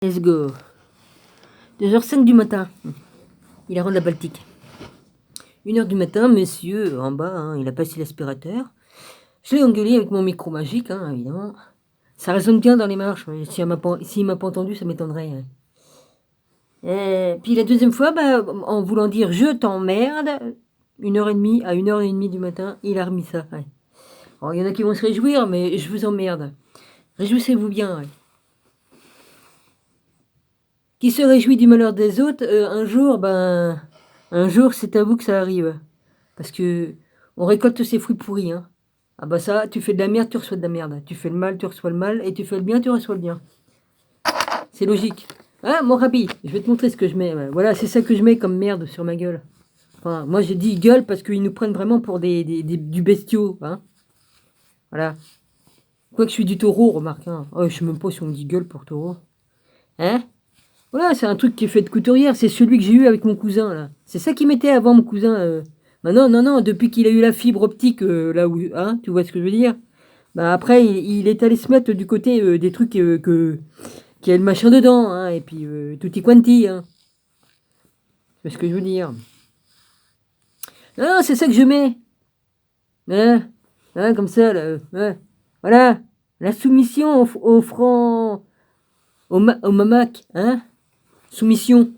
Let's go. 2h05 du matin. Il a rendu la Baltique. 1h du matin, monsieur, en bas, hein, il a passé l'aspirateur. Je l'ai engueulé avec mon micro magique, hein, évidemment. Ça résonne bien dans les marches. S'il m'a pas entendu, ça m'étonnerait. Hein. Et puis la deuxième fois, bah, en voulant dire je t'emmerde, 1h30 à 1h30 du matin, il a remis ça. Ouais. Alors, il y en a qui vont se réjouir, mais je vous emmerde. Réjouissez-vous bien. Ouais. Qui se réjouit du malheur des autres, un jour, c'est à vous que ça arrive. Parce que on récolte ses fruits pourris. Hein. Ah bah ça, tu fais de la merde, tu reçois de la merde. Tu fais le mal, tu reçois le mal. Et tu fais le bien, tu reçois le bien. C'est logique. Ah, mon rabbi, je vais te montrer ce que je mets. Ouais. Voilà, c'est ça que je mets comme merde sur ma gueule. Enfin, moi, j'ai dit gueule parce qu'ils nous prennent vraiment pour du bestiau. Hein. Voilà. Quoique je suis du taureau, remarque. Hein. Oh, je sais même pas si on me dit gueule pour taureau. Hein? Voilà, c'est un truc qui est fait de couturière. C'est celui que j'ai eu avec mon cousin, là. C'est ça qu'il mettait avant, mon cousin. Bah non, depuis qu'il a eu la fibre optique, là où... Hein, tu vois ce que je veux dire? Bah après, il est allé se mettre du côté des trucs qui a le machin dedans, hein, et puis tutti quanti, hein. Tu vois ce que je veux dire? Non, c'est ça que je mets. Hein, hein, comme ça, là. Ouais. Voilà. La soumission au franc... au mamac, hein? Soumission.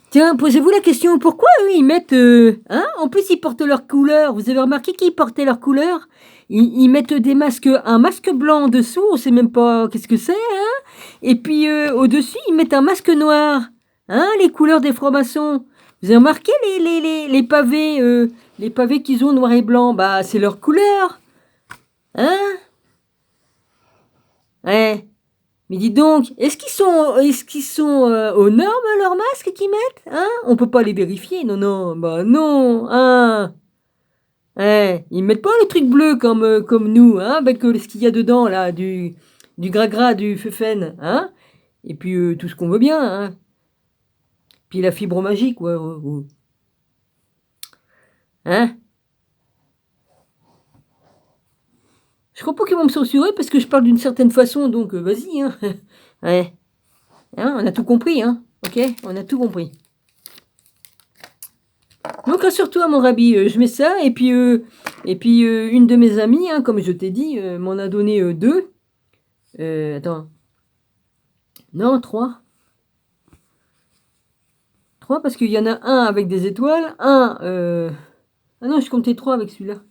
Tiens, posez-vous la question, pourquoi eux ils mettent... hein, en plus ils portent leur couleur. Vous avez remarqué qu'ils portaient leur couleur? Ils mettent des masques, un masque blanc en dessous, on sait même pas qu'est-ce que c'est, hein? Et puis au-dessus ils mettent un masque noir. Hein, les couleurs des francs-maçons. Vous avez remarqué les pavés qu'ils ont noir et blanc? Bah c'est leur couleur. Hein? Ouais. Mais dis donc, est-ce qu'ils sont aux normes leurs masques qu'ils mettent? Hein? On peut pas les vérifier, non, non, bah non, hein? Ouais, ils mettent pas le truc bleu comme nous, hein, avec ce qu'il y a dedans là, du gras du fefen, hein? Et puis tout ce qu'on veut bien, hein? Puis la fibre magique, ouais, ouais, ouais. Hein? Je crois pas qu'ils vont me censurer parce que je parle d'une certaine façon, donc vas-y, hein? Ouais, hein, on a tout compris, hein? Ok, on a tout compris. Donc rassure-toi mon rabbi, je mets ça et puis une de mes amies, hein, comme je t'ai dit, m'en a donné 2. Attends. Non, 3. 3 parce qu'il y en a un avec des étoiles, ah non, je comptais 3 avec celui-là.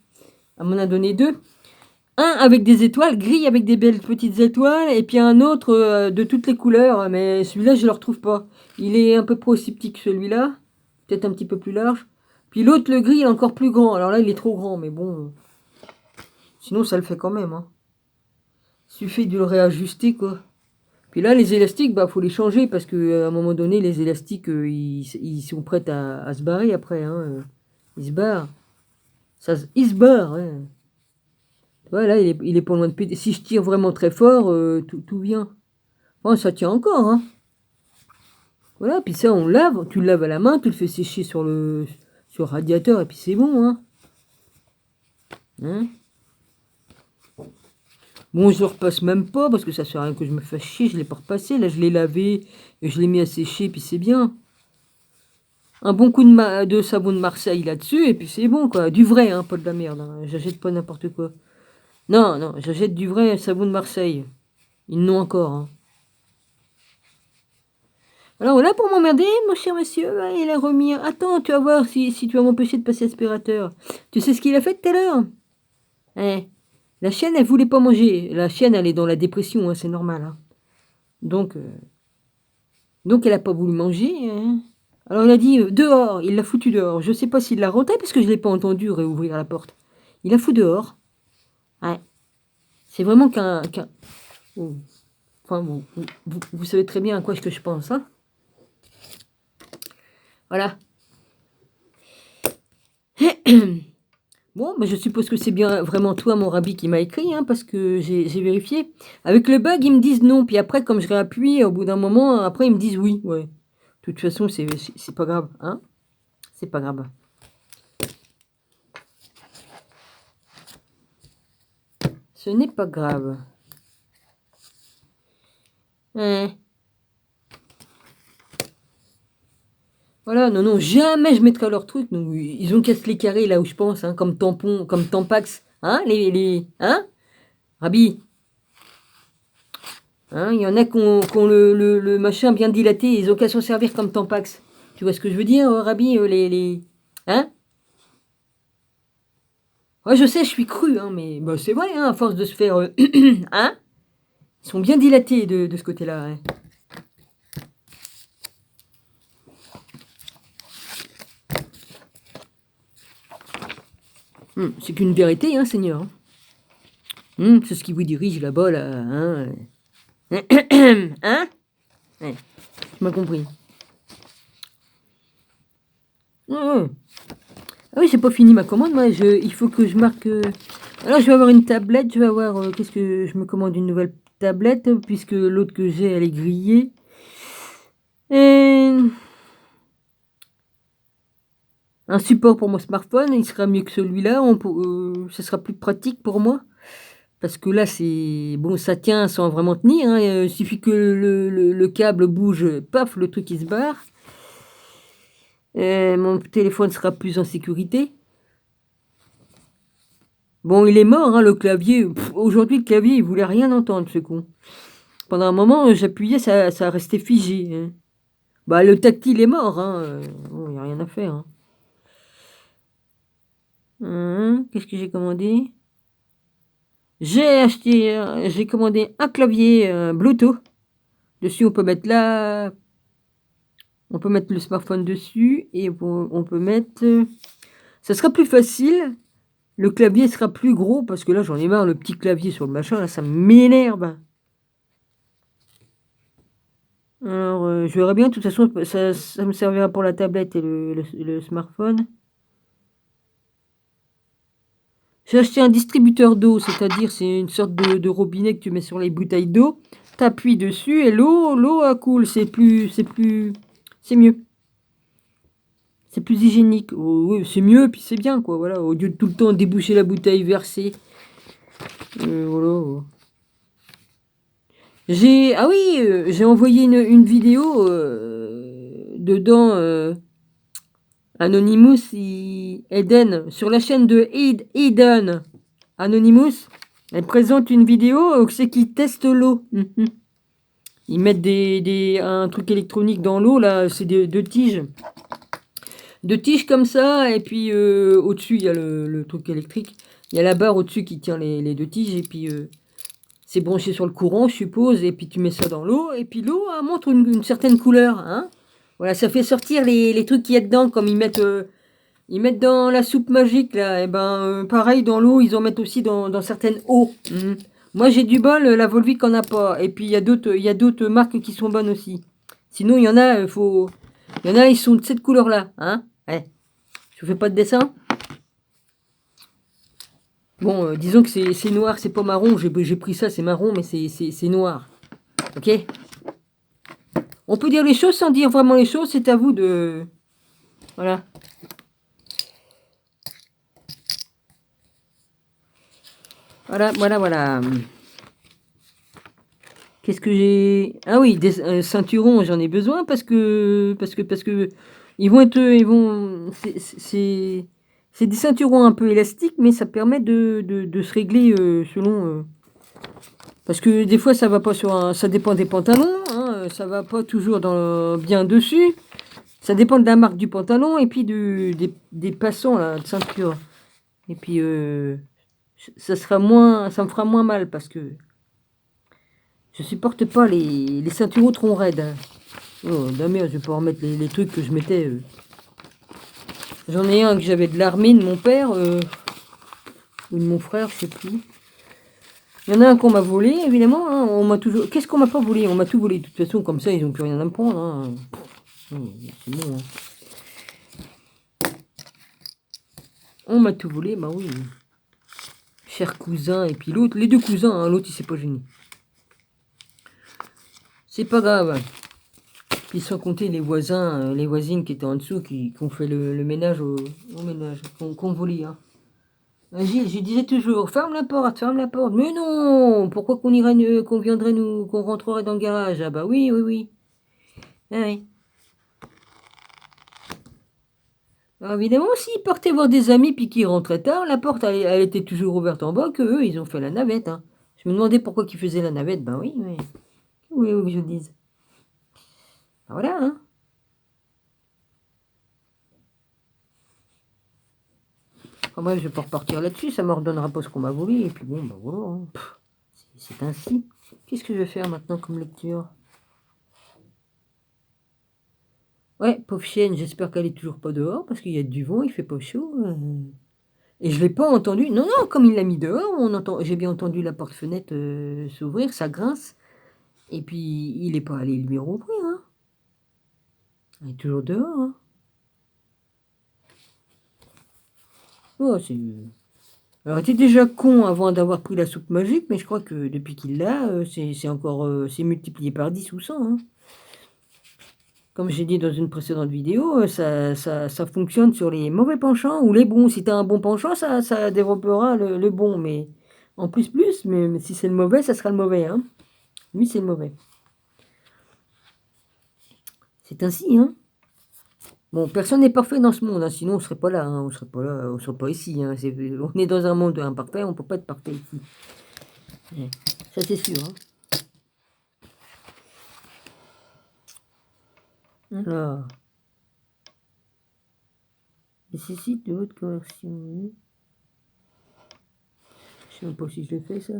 Elle m'en a donné 2. Un avec des étoiles, gris avec des belles petites étoiles, et puis un autre de toutes les couleurs, mais celui-là je le retrouve pas. Il est un peu près aussi petit que celui-là, peut-être un petit peu plus large. Puis l'autre, le gris, il est encore plus grand. Alors là, il est trop grand, mais bon... Sinon, ça le fait quand même. Hein. Il suffit de le réajuster, quoi. Puis là, les élastiques, bah, faut les changer parce qu'à un moment donné, les élastiques, ils sont prêts à se barrer après. Hein. Ils se barrent. Ils se barrent. Ouais. Voilà, il est pas loin de péter. Si je tire vraiment très fort, tout vient. Bon, ça tient encore. Hein. Voilà, puis ça, on lave. Tu le laves à la main, tu le fais sécher sur le radiateur et puis c'est bon. Hein. Hein. Bon, je le repasse même pas parce que ça sert à rien que je me fasse chier. Je l'ai pas repassé. Là, je l'ai lavé et je l'ai mis à sécher, puis c'est bien. Un bon coup de savon de Marseille là-dessus, et puis c'est bon, quoi. Du vrai, hein, pas de la merde. Hein. J'achète pas n'importe quoi. Non, non, j'achète du vrai savon de Marseille. Ils n'ont encore. Hein. Alors voilà, pour m'emmerder, mon cher monsieur, il a remis... Attends, tu vas voir si tu vas m'empêcher de passer l'aspirateur. Tu sais ce qu'il a fait tout à l'heure? Eh, la chienne, elle voulait pas manger. La chienne, elle est dans la dépression, hein, c'est normal. Hein. Donc, elle a pas voulu manger. Hein. Alors il a dit dehors, il l'a foutu dehors. Je sais pas s'il l'a rentré parce que je l'ai pas entendu réouvrir la porte. Il l'a foutu dehors. Ouais. C'est vraiment oh. Enfin bon, vous savez très bien à quoi que je pense, hein. Voilà. Bon, mais je suppose que c'est bien vraiment toi, mon rabbi, qui m'a écrit, hein, parce que j'ai vérifié. Avec le bug, ils me disent non, puis après, comme je réappuie, au bout d'un moment, après, ils me disent oui. Ouais. De toute façon, c'est pas grave, hein. C'est pas grave. Ce n'est pas grave. Hein. Voilà, non, non, jamais je mettrai leur truc. Non, ils ont qu'à se les carrer là où je pense, hein, comme tampon, comme Tampax. Hein, hein, Rabi. Hein, il y en a qui ont le machin bien dilaté, ils ont qu'à s'en servir comme Tampax. Tu vois ce que je veux dire, Rabi, Hein? Ouais, je sais, je suis cru, hein, mais bah, c'est vrai, hein, à force de se faire... hein? Ils sont bien dilatés de ce côté-là. Hein. C'est qu'une vérité, hein, Seigneur. C'est ce qui vous dirige là-bas, là. Hein, hein? Ouais, tu m'as compris. Ah oui, c'est pas fini ma commande, moi. Il faut que je marque... Alors, je vais avoir une tablette. Je vais avoir... qu'est-ce que... Je me commande une nouvelle tablette, puisque l'autre que j'ai, elle est grillée. Et... un support pour mon smartphone, il sera mieux que celui-là. Ce sera plus pratique pour moi. Parce que là, c'est... Bon, ça tient sans vraiment tenir. Hein. Il suffit que le câble bouge, paf, le truc il se barre. Mon téléphone sera plus en sécurité. Bon, il est mort, hein, le clavier. Aujourd'hui, le clavier, il voulait rien entendre, ce con. Pendant un moment, j'appuyais, ça restait figé. Hein. Bah, le tactile est mort. Hein. Bon, il n'y a rien à faire. Hein. Qu'est-ce que j'ai commandé? J'ai commandé un clavier Bluetooth. Dessus, on peut mettre le smartphone dessus et on peut mettre... ça sera plus facile. Le clavier sera plus gros parce que là, j'en ai marre, le petit clavier sur le machin, là, ça m'énerve. Alors, je verrai bien. De toute façon, ça me servira pour la tablette et le smartphone. J'ai acheté un distributeur d'eau, c'est-à-dire c'est une sorte de robinet que tu mets sur les bouteilles d'eau. T'appuies dessus et l'eau coule. C'est mieux. C'est plus hygiénique. Oh, oui, c'est mieux, puis c'est bien, quoi. Voilà, au lieu de tout le temps déboucher la bouteille, verser. Voilà. Ah oui, j'ai envoyé une vidéo dedans. Anonymous, Eden, sur la chaîne de Eden. Anonymous, elle présente une vidéo où c'est qu'ils testent l'eau. Ils mettent un truc électronique dans l'eau, là, c'est deux tiges. Deux tiges comme ça, et puis au-dessus, il y a le truc électrique. Il y a la barre au-dessus qui tient les deux tiges, et puis c'est branché sur le courant, je suppose, et puis tu mets ça dans l'eau, et puis l'eau montre une certaine couleur. Hein. Voilà, ça fait sortir les trucs qu'il y a dedans, comme ils mettent dans la soupe magique, là, et ben pareil, dans l'eau, ils en mettent aussi dans certaines eaux. Moi, j'ai du bol, la Volvic en a pas. Et puis, il y a d'autres marques qui sont bonnes aussi. Sinon, il y en a, ils sont de cette couleur-là. Hein ouais. Je vous fais pas de dessin. Bon, disons que c'est noir, c'est pas marron. J'ai pris ça, c'est marron, mais c'est noir. Ok. On peut dire les choses sans dire vraiment les choses, c'est à vous de... Voilà. Voilà. Qu'est-ce que j'ai... Ah oui, des ceinturons, j'en ai besoin parce que ils vont c'est des ceinturons un peu élastiques, mais ça permet de se régler selon... parce que des fois, ça va pas ça dépend des pantalons, hein, ça va pas toujours bien dessus. Ça dépend de la marque du pantalon et puis des passants là, de ceinture. Et puis, ça me fera moins mal parce que je supporte pas les ceinturons trop raides. Oh, la merde, je vais pas remettre les trucs que je mettais. J'en ai un que j'avais de l'armée de mon père, ou de mon frère, je sais plus. Il y en a un qu'on m'a volé, évidemment. Hein, on m'a toujours... Qu'est-ce qu'on m'a pas volé? On m'a tout volé. De toute façon, comme ça, ils n'ont plus rien à me prendre. Hein. C'est bon. Hein. On m'a tout volé, bah oui. Cher cousin, et puis l'autre, les deux cousins, hein, l'autre il s'est pas gêné. C'est pas grave. Puis sans compter les voisins, les voisines qui étaient en dessous, qui ont fait le ménage au ménage, qu'on volé. Hein. Gilles, je disais toujours, ferme la porte, ferme la porte. Mais non, pourquoi qu'on irait, qu'on viendrait nous, qu'on rentrerait dans le garage? Ah bah oui, oui, oui. Ah oui. Alors évidemment, s'ils partaient voir des amis puis qu'ils rentraient tard, la porte, elle était toujours ouverte en bas, que eux, ils ont fait la navette, hein. Je me demandais pourquoi ils faisaient la navette. Ben oui, oui. Oui, oui, que je le dise. Ben voilà, hein. Enfin bref, je vais pas repartir là-dessus, ça me redonnera pas ce qu'on m'a volé, et puis bon, ben voilà, hein. C'est ainsi. Qu'est-ce que je vais faire maintenant comme lecture? Ouais, pauvre chienne, j'espère qu'elle est toujours pas dehors, parce qu'il y a du vent, il fait pas chaud. Et je l'ai pas entendu. Non, non, comme il l'a mis dehors, j'ai bien entendu la porte-fenêtre s'ouvrir, ça grince. Et puis, il est pas allé lui rouvrir, hein. Il est toujours dehors, hein. Oh, c'est... Alors, il était déjà con avant d'avoir pris la soupe magique, mais je crois que depuis qu'il l'a, c'est encore... c'est multiplié par 10 ou 100, hein. Comme j'ai dit dans une précédente vidéo, ça fonctionne sur les mauvais penchants ou les bons. Si tu as un bon penchant, ça développera le bon, mais en plus, mais si c'est le mauvais, ça sera le mauvais, hein. Lui, c'est le mauvais. C'est ainsi, hein. Bon, personne n'est parfait dans ce monde, hein, sinon on serait pas là, hein, on serait pas là, on serait pas ici, hein. On est dans un monde imparfait, on peut pas être parfait ici. Ouais. Ça c'est sûr, hein. Alors, nécessite de haute conversion. Je sais même pas si je l'ai fait ça.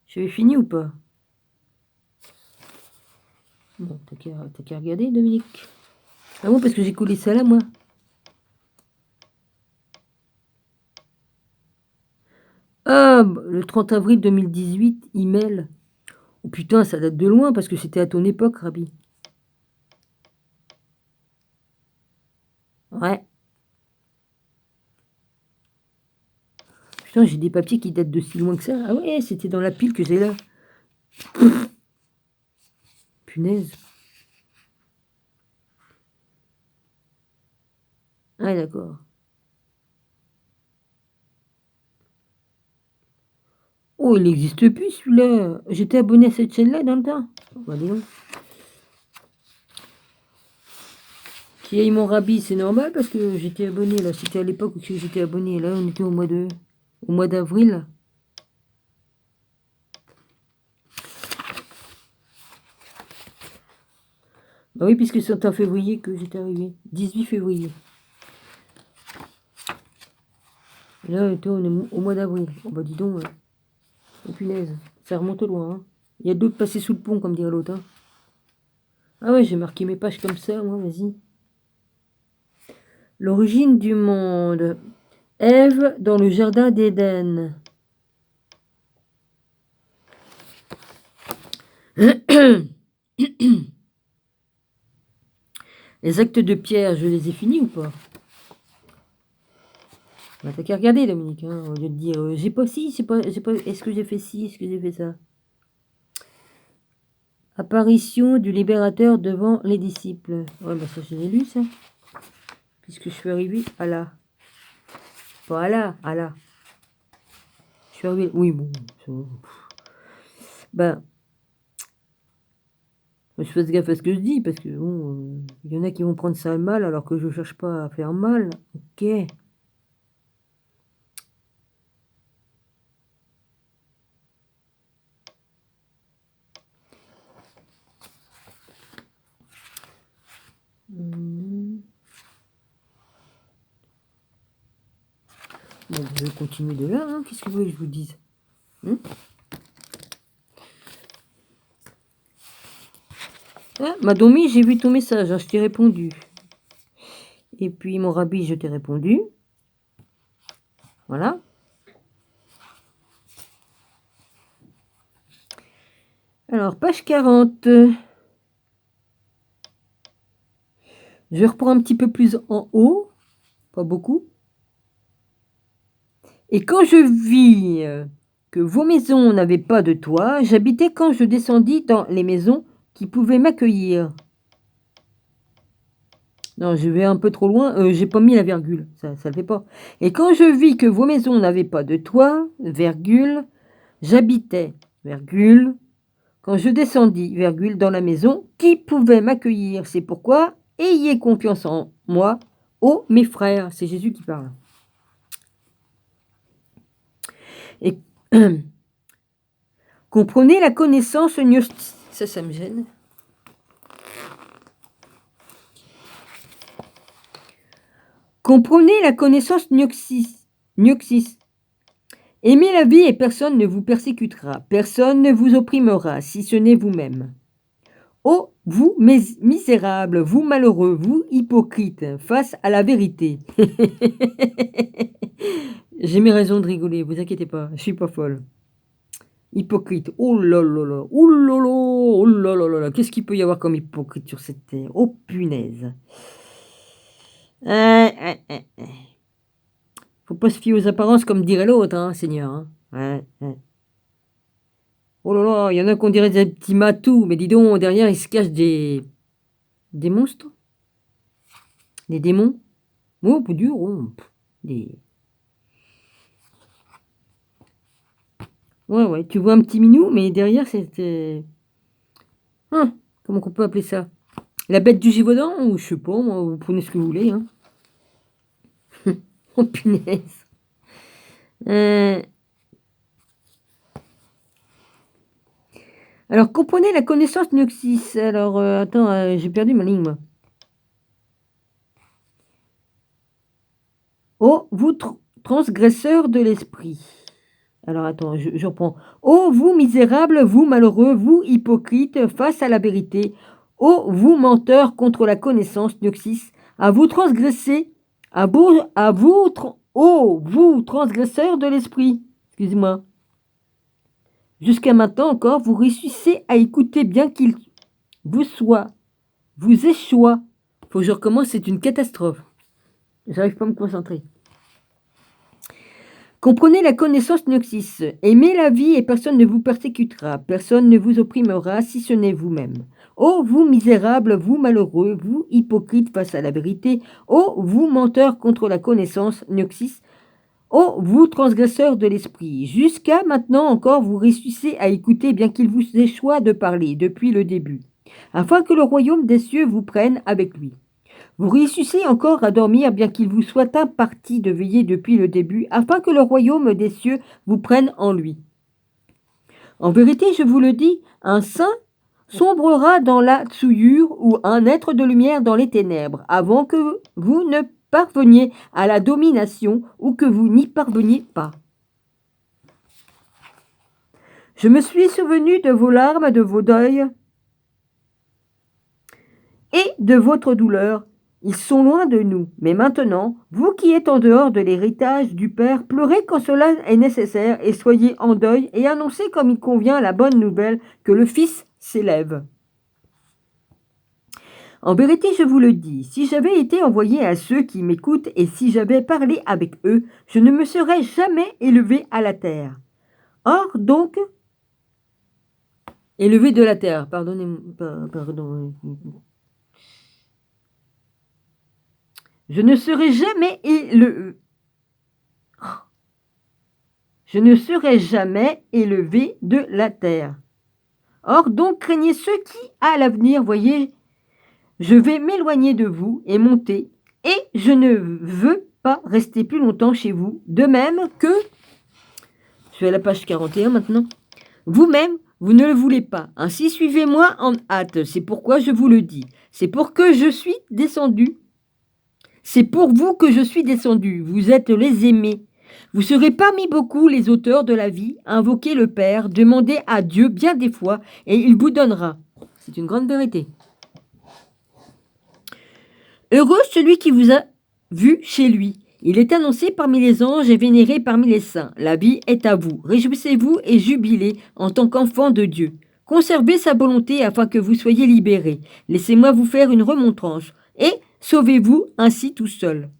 J'avais fini ou pas? Bon, t'as qu'à regarder, Dominique. Ah bon, parce que j'ai collé ça là, moi. Ah, le 30 avril 2018, email. Oh putain, ça date de loin, parce que c'était à ton époque, Rabi. Ouais. Putain, j'ai des papiers qui datent de si loin que ça. Ah ouais, c'était dans la pile que j'ai là. Punaise. Ah d'accord. Oh, il n'existe plus celui-là. J'étais abonné à cette chaîne-là dans le temps. Oh, bah, dis donc. Qui aille mon Rabbi, c'est normal parce que j'étais abonné là. C'était à l'époque où j'étais abonné. Là, on était au mois d'avril. Bah oui, puisque c'est en février que j'étais arrivé. 18 février. Et là, on est au mois d'avril. Oh bah dis donc. Oh punaise. Ça remonte loin, hein. Il y a d'autres passés sous le pont, comme dirait l'autre, hein. Ah ouais, j'ai marqué mes pages comme ça, moi, vas-y. L'origine du monde. Ève dans le jardin d'Éden. Les actes de Pierre, je les ai finis ou pas? Bah, t'as qu'à regarder, Dominique, hein, au lieu de dire j'ai pas ci, est-ce que j'ai fait ci, est-ce que j'ai fait ça? Apparition du libérateur devant les disciples. Ouais, bah ça, j'ai lu ça. Puisque je suis arrivé à là. Pas à là, à là. Je suis arrivé. Oui, bon. Ben, je fasse gaffe à ce que je dis, parce que bon, il y en a qui vont prendre ça mal alors que je cherche pas à faire mal. Ok. Bon, je vais continuer de là, hein. Qu'est-ce que vous voulez que je vous dise? Ah, Madomi, j'ai vu ton message, hein, je t'ai répondu. Et puis, mon Rabbi, je t'ai répondu. Voilà. Alors, page 40. Je reprends un petit peu plus en haut. Pas beaucoup. Et quand je vis que vos maisons n'avaient pas de toit, j'habitais quand je descendis dans les maisons qui pouvaient m'accueillir. Non, je vais un peu trop loin. J'ai pas mis la virgule. Ça le fait pas. Et quand je vis que vos maisons n'avaient pas de toit, virgule, j'habitais, virgule, quand je descendis, virgule, dans la maison, qui pouvait m'accueillir? C'est pourquoi, ayez confiance en moi, ô mes frères. C'est Jésus qui parle. Et comprenez la connaissance gnostique. Ça me gêne. Comprenez la connaissance gnoxis. Aimez la vie et personne ne vous persécutera, personne ne vous opprimera, si ce n'est vous-même. Ô vous misérables, vous malheureux, vous hypocrites, face à la vérité. J'ai mes raisons de rigoler, vous inquiétez pas, je suis pas folle. Hypocrite, oh là là là, oh là là, oh là là là là, qu'est-ce qu'il peut y avoir comme hypocrite sur cette terre? Oh punaise. Faut pas se fier aux apparences comme dirait l'autre, hein, Seigneur. Hein. Oh là là, il y en a qu'on dirait des petits matous, mais dis donc, derrière, il se cache des monstres. Des démons. Oh, peu dur, oh. Ouais, tu vois un petit minou, mais derrière, c'est... comment qu'on peut appeler ça? La bête du Gévaudan, ou je sais pas, moi, vous prenez ce que vous voulez, hein. Oh, punaise. Alors, comprenez la connaissance gnoxis. Alors, attends, j'ai perdu ma ligne, moi. Oh, vous transgresseurs de l'esprit. Alors, attends, je reprends. Oh, vous misérables, vous malheureux, vous hypocrites, face à la vérité. Oh, vous menteurs contre la connaissance gnoxis. À vous transgresser. Oh, vous transgresseurs de l'esprit. Excusez-moi. Jusqu'à maintenant encore, vous réussissez à écouter bien qu'il vous échoua. Faut que je recommence, c'est une catastrophe. J'arrive pas à me concentrer. Comprenez la connaissance gnoxis. Aimez la vie et personne ne vous persécutera, personne ne vous opprimera si ce n'est vous-même. Ô vous misérables, vous malheureux, vous hypocrites face à la vérité, ô vous menteurs contre la connaissance gnoxis, ô vous transgresseurs de l'esprit, jusqu'à maintenant encore vous réussissez à écouter bien qu'il vous échoue de parler depuis le début, afin que le royaume des cieux vous prenne avec lui. Vous réussissez encore à dormir bien qu'il vous soit imparti de veiller depuis le début, afin que le royaume des cieux vous prenne en lui. En vérité, je vous le dis, un saint sombrera dans la souillure ou un être de lumière dans les ténèbres, avant que vous ne parveniez à la domination ou que vous n'y parveniez pas. Je me suis souvenu de vos larmes, de vos deuils et de votre douleur. Ils sont loin de nous, mais maintenant, vous qui êtes en dehors de l'héritage du Père, pleurez quand cela est nécessaire et soyez en deuil et annoncez comme il convient la bonne nouvelle que le Fils s'élève. En vérité, je vous le dis, si j'avais été envoyé à ceux qui m'écoutent et si j'avais parlé avec eux, je ne me serais jamais élevé à la terre. Or donc, élevé de la terre, pardon. Je ne serai jamais élevé de la terre. Or donc craignez ceux qui, à l'avenir, voyez, je vais m'éloigner de vous et monter, et je ne veux pas rester plus longtemps chez vous, de même que, je vais à la page 41 maintenant, vous-même, vous ne le voulez pas, ainsi suivez-moi en hâte, c'est pourquoi je vous le dis, c'est pour que je suis descendu. C'est pour vous que je suis descendu, vous êtes les aimés. Vous serez parmi beaucoup les auteurs de la vie, invoquez le Père, demandez à Dieu bien des fois, et il vous donnera. C'est une grande vérité. Heureux celui qui vous a vu chez lui. Il est annoncé parmi les anges et vénéré parmi les saints. La vie est à vous. Réjouissez-vous et jubilez en tant qu'enfant de Dieu. Conservez sa volonté afin que vous soyez libérés. Laissez-moi vous faire une remontrance. Et sauvez-vous ainsi tout seul.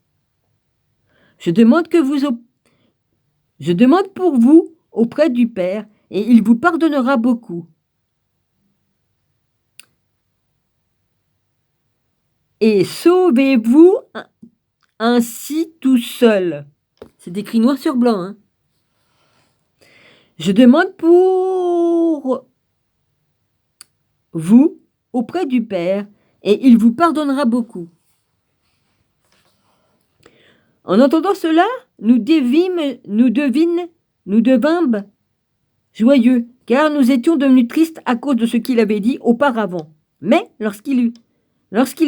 Je demande pour vous auprès du Père, et il vous pardonnera beaucoup. et sauvez-vous ainsi tout seul. C'est écrit noir sur blanc. Hein. Je demande pour vous auprès du Père, et il vous pardonnera beaucoup. En entendant cela, nous devînmes joyeux, car nous étions devenus tristes à cause de ce qu'il avait dit auparavant. Mais lorsqu'il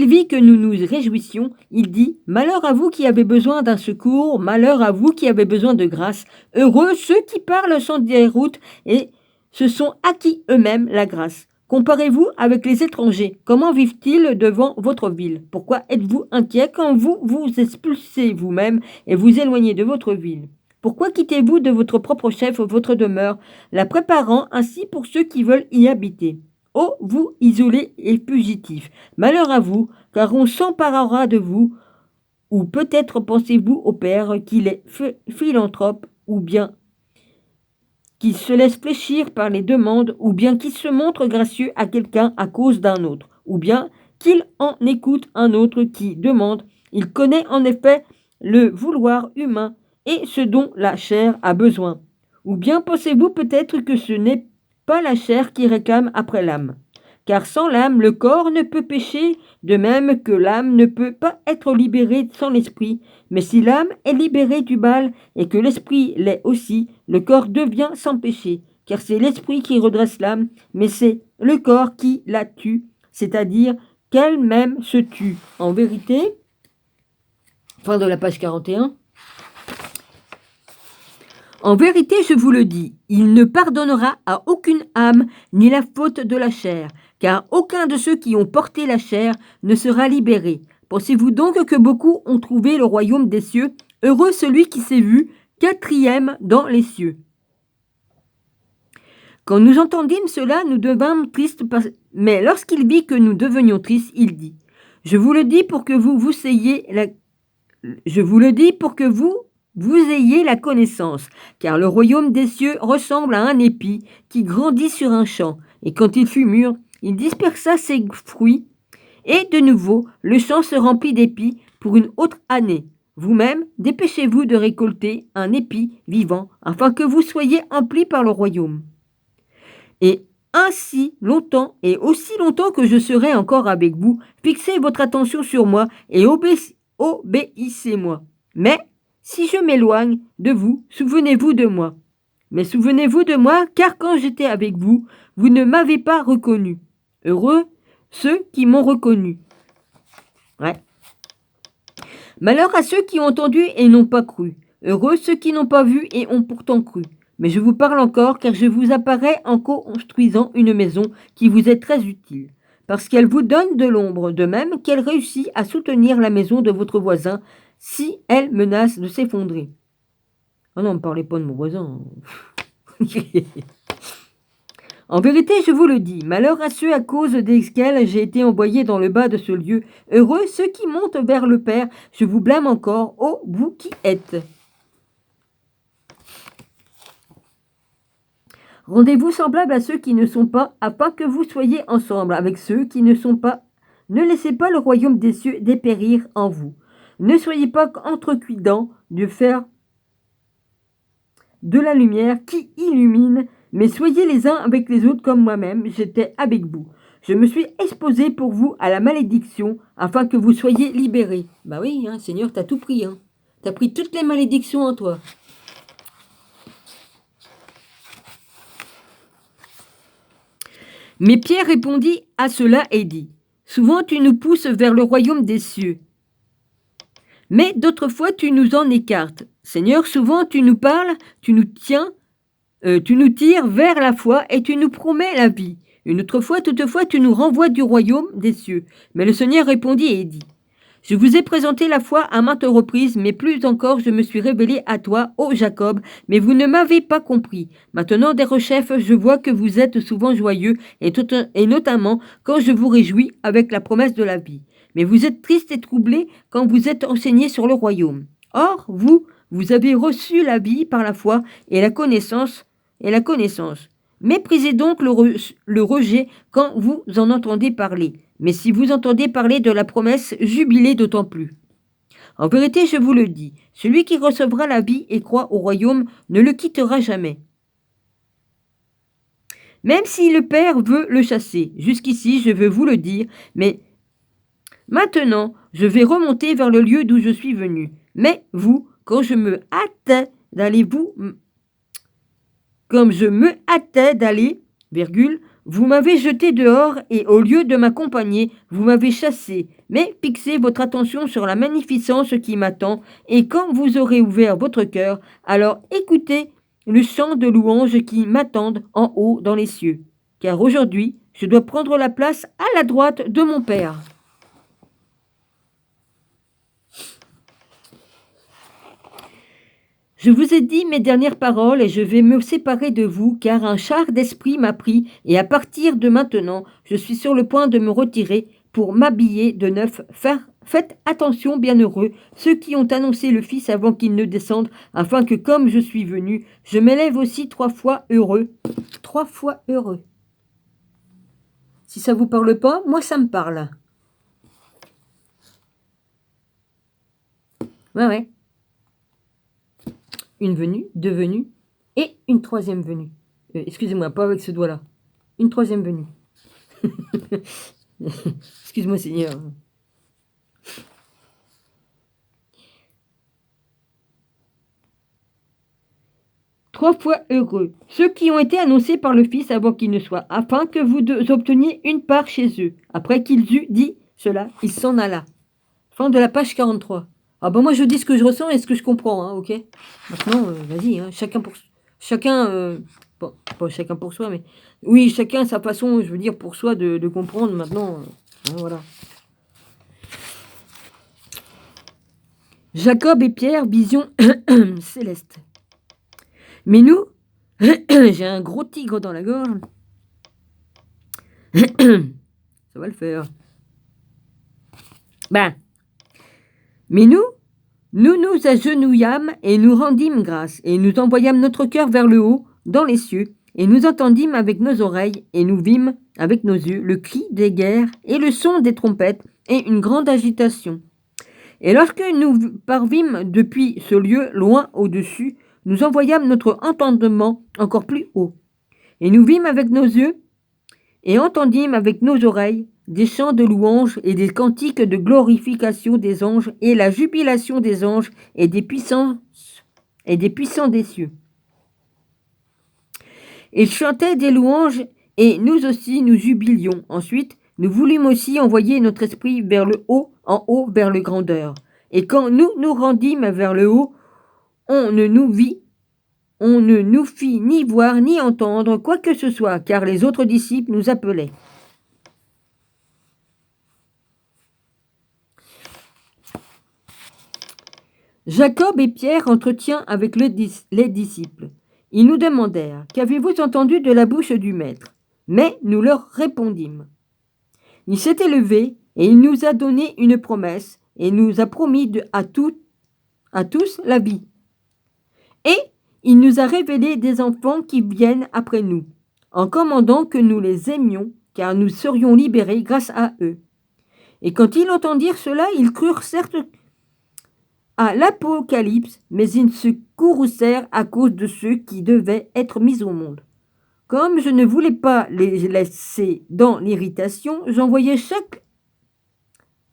vit que nous nous réjouissions, il dit « Malheur à vous qui avez besoin d'un secours, malheur à vous qui avez besoin de grâce. Heureux ceux qui parlent sans déroute et se sont acquis eux-mêmes la grâce. Comparez-vous avec les étrangers. Comment vivent-ils devant votre ville? Pourquoi êtes-vous inquiets quand vous vous expulsez vous-même et vous éloignez de votre ville? Pourquoi quittez-vous de votre propre chef votre demeure, la préparant ainsi pour ceux qui veulent y habiter? Ô vous isolés et fugitifs, malheur à vous, car on s'emparera de vous. Ou peut-être pensez-vous au Père qu'il est philanthrope, ou bien qu'il se laisse fléchir par les demandes, ou bien qu'il se montre gracieux à quelqu'un à cause d'un autre, ou bien qu'il en écoute un autre qui demande. Il connaît en effet le vouloir humain et ce dont la chair a besoin. Ou bien pensez-vous peut-être que ce n'est pas la chair qui réclame après l'âme? Car sans l'âme, le corps ne peut pécher, de même que l'âme ne peut pas être libérée sans l'esprit. Mais si l'âme est libérée du mal et que l'esprit l'est aussi, le corps devient sans péché. Car c'est l'esprit qui redresse l'âme, mais c'est le corps qui la tue, c'est-à-dire qu'elle-même se tue. En vérité, fin de la page 41. En vérité, je vous le dis, il ne pardonnera à aucune âme ni la faute de la chair, car aucun de ceux qui ont porté la chair ne sera libéré. Pensez-vous donc que beaucoup ont trouvé le royaume des cieux? Heureux celui qui s'est vu quatrième dans les cieux. Quand nous entendîmes cela, nous devînmes tristes, mais lorsqu'il vit que nous devenions tristes, il dit, je vous le dis pour que vous ayez la connaissance, car le royaume des cieux ressemble à un épi qui grandit sur un champ, et quand il fut mûr, il dispersa ses fruits, et de nouveau le champ se remplit d'épis pour une autre année. Vous-même, dépêchez-vous de récolter un épi vivant, afin que vous soyez emplis par le royaume. Et ainsi longtemps et aussi longtemps que je serai encore avec vous, fixez votre attention sur moi et obéissez-moi. Mais si je m'éloigne de vous, souvenez-vous de moi. Mais souvenez-vous de moi, car quand j'étais avec vous, vous ne m'avez pas reconnu. Heureux ceux qui m'ont reconnu. Ouais. Malheur à ceux qui ont entendu et n'ont pas cru. Heureux ceux qui n'ont pas vu et ont pourtant cru. Mais je vous parle encore, car je vous apparais en construisant une maison qui vous est très utile, parce qu'elle vous donne de l'ombre, de même qu'elle réussit à soutenir la maison de votre voisin si elle menace de s'effondrer. Ah non, ne parlez pas de mon voisin. En vérité, je vous le dis, malheur à ceux à cause desquels j'ai été envoyé dans le bas de ce lieu. Heureux ceux qui montent vers le Père. Je vous blâme encore, ô vous qui êtes. Rendez-vous semblables à ceux qui ne sont pas, afin que vous soyez ensemble avec ceux qui ne sont pas. Ne laissez pas le royaume des cieux dépérir en vous. Ne soyez pas entrecuidants de faire de la lumière qui illumine, mais soyez les uns avec les autres comme moi-même, j'étais avec vous. Je me suis exposé pour vous à la malédiction, afin que vous soyez libérés. Bah oui, hein, Seigneur, t'as tout pris. Hein. T'as pris toutes les malédictions en toi. Mais Pierre répondit à cela et dit, souvent tu nous pousses vers le royaume des cieux, mais d'autres fois tu nous en écartes. Seigneur, souvent tu nous parles, tu nous tires vers la foi et tu nous promets la vie. Une autre fois, toutefois, tu nous renvoies du royaume des cieux. Mais le Seigneur répondit et dit, je vous ai présenté la foi à maintes reprises, mais plus encore je me suis révélé à toi, ô Jacob, mais vous ne m'avez pas compris. Maintenant, derechef, je vois que vous êtes souvent joyeux, et notamment quand je vous réjouis avec la promesse de la vie. Mais vous êtes triste et troublé quand vous êtes enseigné sur le royaume. Or, vous avez reçu la vie par la foi et la connaissance. Méprisez donc le rejet quand vous en entendez parler. Mais si vous entendez parler de la promesse, jubilez d'autant plus. En vérité, je vous le dis, celui qui recevra la vie et croit au royaume ne le quittera jamais. Même si le Père veut le chasser, jusqu'ici je veux vous le dire, mais maintenant je vais remonter vers le lieu d'où je suis venu. Mais vous, quand je me hâtais d'aller vous m'avez jeté dehors et au lieu de m'accompagner, vous m'avez chassé. Mais fixez votre attention sur la magnificence qui m'attend, et quand vous aurez ouvert votre cœur, alors écoutez le chant de louanges qui m'attendent en haut dans les cieux. Car aujourd'hui, je dois prendre la place à la droite de mon Père. Je vous ai dit mes dernières paroles et je vais me séparer de vous, car un char d'esprit m'a pris, et à partir de maintenant, je suis sur le point de me retirer pour m'habiller de neuf. Faites attention, bienheureux, ceux qui ont annoncé le Fils avant qu'il ne descende, afin que, comme je suis venu, je m'élève aussi 3 fois heureux. 3 fois heureux. Si ça vous parle pas, moi ça me parle. Ouais. Une venue, 2 venues et une 3e venue. Excusez-moi, pas avec ce doigt-là. Une 3e venue. Excuse-moi, Seigneur. Trois fois heureux, ceux qui ont été annoncés par le Fils avant qu'il ne soit, afin que vous obteniez une part chez eux. Après qu'il eut dit cela, il s'en alla. Fin de la page 43. Ah ben moi je dis ce que je ressens et ce que je comprends, hein, ok. Maintenant, vas-y, hein, chacun, bon, pas chacun pour soi, mais oui, chacun sa façon, je veux dire, pour soi de comprendre maintenant, hein, voilà. Jacob et Pierre, vision céleste. Mais nous, j'ai un gros tigre dans la gorge. Ça va le faire. Mais nous nous agenouillâmes et nous rendîmes grâce, et nous envoyâmes notre cœur vers le haut, dans les cieux, et nous entendîmes avec nos oreilles, et nous vîmes avec nos yeux le cri des guerres, et le son des trompettes, et une grande agitation. Et lorsque nous parvîmes depuis ce lieu loin au-dessus, nous envoyâmes notre entendement encore plus haut. Et nous vîmes avec nos yeux, et entendîmes avec nos oreilles, des chants de louanges et des cantiques de glorification des anges et la jubilation des anges et des puissants des cieux. Ils chantaient des louanges et nous aussi nous jubilions. Ensuite, nous voulûmes aussi envoyer notre esprit vers le haut, en haut vers le grandeur. Et quand nous nous rendîmes vers le haut, on ne nous fit ni voir ni entendre quoi que ce soit, car les autres disciples nous appelaient. Jacob et Pierre entretiennent avec les disciples. Ils nous demandèrent « Qu'avez-vous entendu de la bouche du Maître ?» Mais nous leur répondîmes. Il s'était levé et il nous a donné une promesse et nous a promis à tous la vie. Et il nous a révélé des enfants qui viennent après nous, en commandant que nous les aimions, car nous serions libérés grâce à eux. Et quand ils entendirent cela, ils crurent certes à l'Apocalypse, mais ils se courroucèrent à cause de ceux qui devaient être mis au monde. Comme je ne voulais pas les laisser dans l'irritation, j'envoyais chaque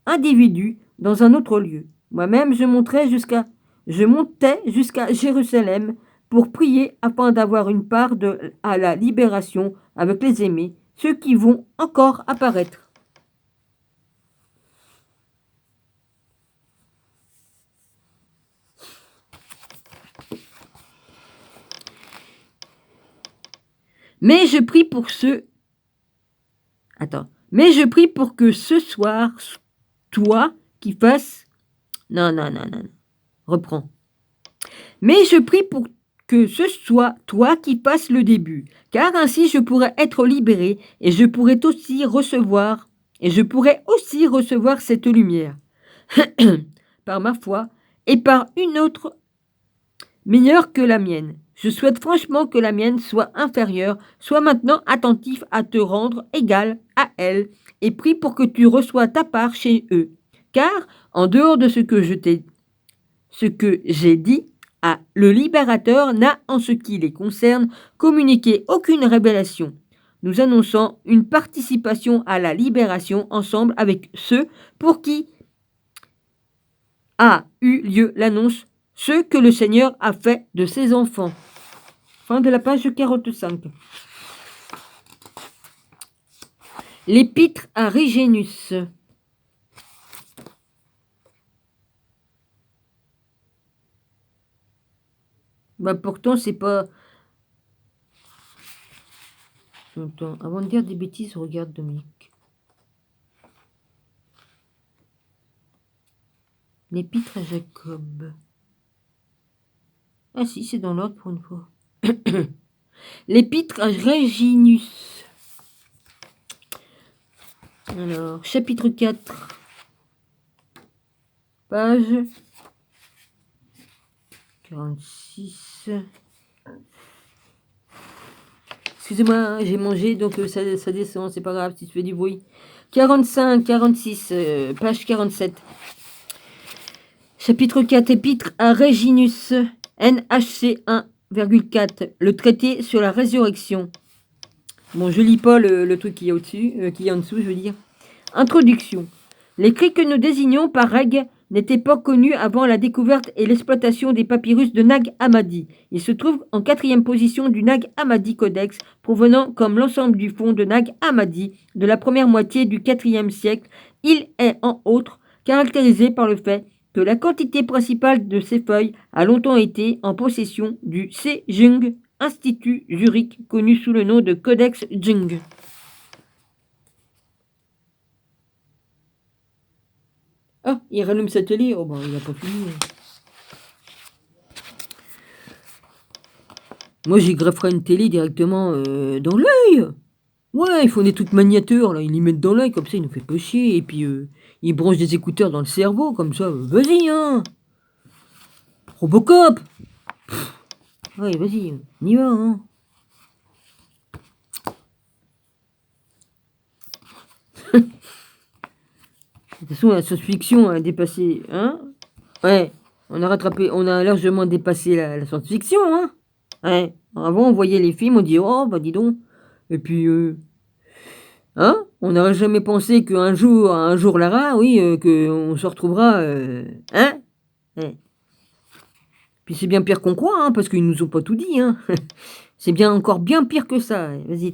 individu dans un autre lieu. Moi-même, je montais jusqu'à Jérusalem pour prier afin d'avoir une part à la libération avec les aimés, ceux qui vont encore apparaître. Mais je prie pour que ce soir, toi qui fasses... Non. Reprends. Mais je prie pour que ce soit toi qui fasses le début, car ainsi je pourrais être libéré et je pourrais aussi recevoir cette lumière par ma foi et par une autre meilleure que la mienne. Je souhaite franchement que la mienne soit inférieure. Sois maintenant attentif à te rendre égal à elle et prie pour que tu reçois ta part chez eux. Car, en dehors de ce que j'ai dit, le libérateur n'a, en ce qui les concerne, communiqué aucune révélation. Nous annonçons une participation à la libération ensemble avec ceux pour qui a eu lieu l'annonce, ce que le Seigneur a fait de ses enfants. Fin de la page 45. L'épître à Régénus. Pourtant, c'est pas... Attends, avant de dire des bêtises, regarde Dominique. L'épître à Jacob. Ah si, c'est dans l'ordre pour une fois. L'épître à Régénus. Alors, chapitre 4. Page 46. Excusez-moi, j'ai mangé, donc ça descend, c'est pas grave si tu fais du bruit. 45, 46, page 47. Chapitre 4, épître à Régénus, NHC 1,4, le traité sur la résurrection. Bon, je lis pas le truc qui est au-dessus, qui est en dessous, je veux dire. Introduction. L'écrit que nous désignons par règle n'était pas connu avant la découverte et l'exploitation des papyrus de Nag Hammadi. Il se trouve en 4e position du Nag Hammadi Codex, provenant comme l'ensemble du fond de Nag Hammadi de la première moitié du 4e siècle. Il est en outre caractérisé par le fait que la quantité principale de ces feuilles a longtemps été en possession du Sejong Institut Zurich, connu sous le nom de Codex Jung. Ah, il rallume sa télé. Oh, ben, il n'a pas fini. Moi, j'y grefferai une télé directement dans l'œil. Ouais, il faut des trucs maniateurs, là. Ils y mettent dans l'œil, comme ça, il nous fait pas chier. Et puis, ils branchent des écouteurs dans le cerveau, comme ça. Vas-y, hein. Robocop. Ouais, vas-y, on y va, hein. De toute façon, la science-fiction a dépassé, hein. Ouais, on a largement dépassé la science-fiction, hein. Ouais, avant on voyait les films, on dit oh bah dis donc. Et puis hein, on n'aurait jamais pensé qu'un jour Lara, oui, qu'on se retrouvera, hein. Ouais. Puis c'est bien pire qu'on croit, hein, parce qu'ils nous ont pas tout dit, hein. C'est bien encore bien pire que ça. Vas-y.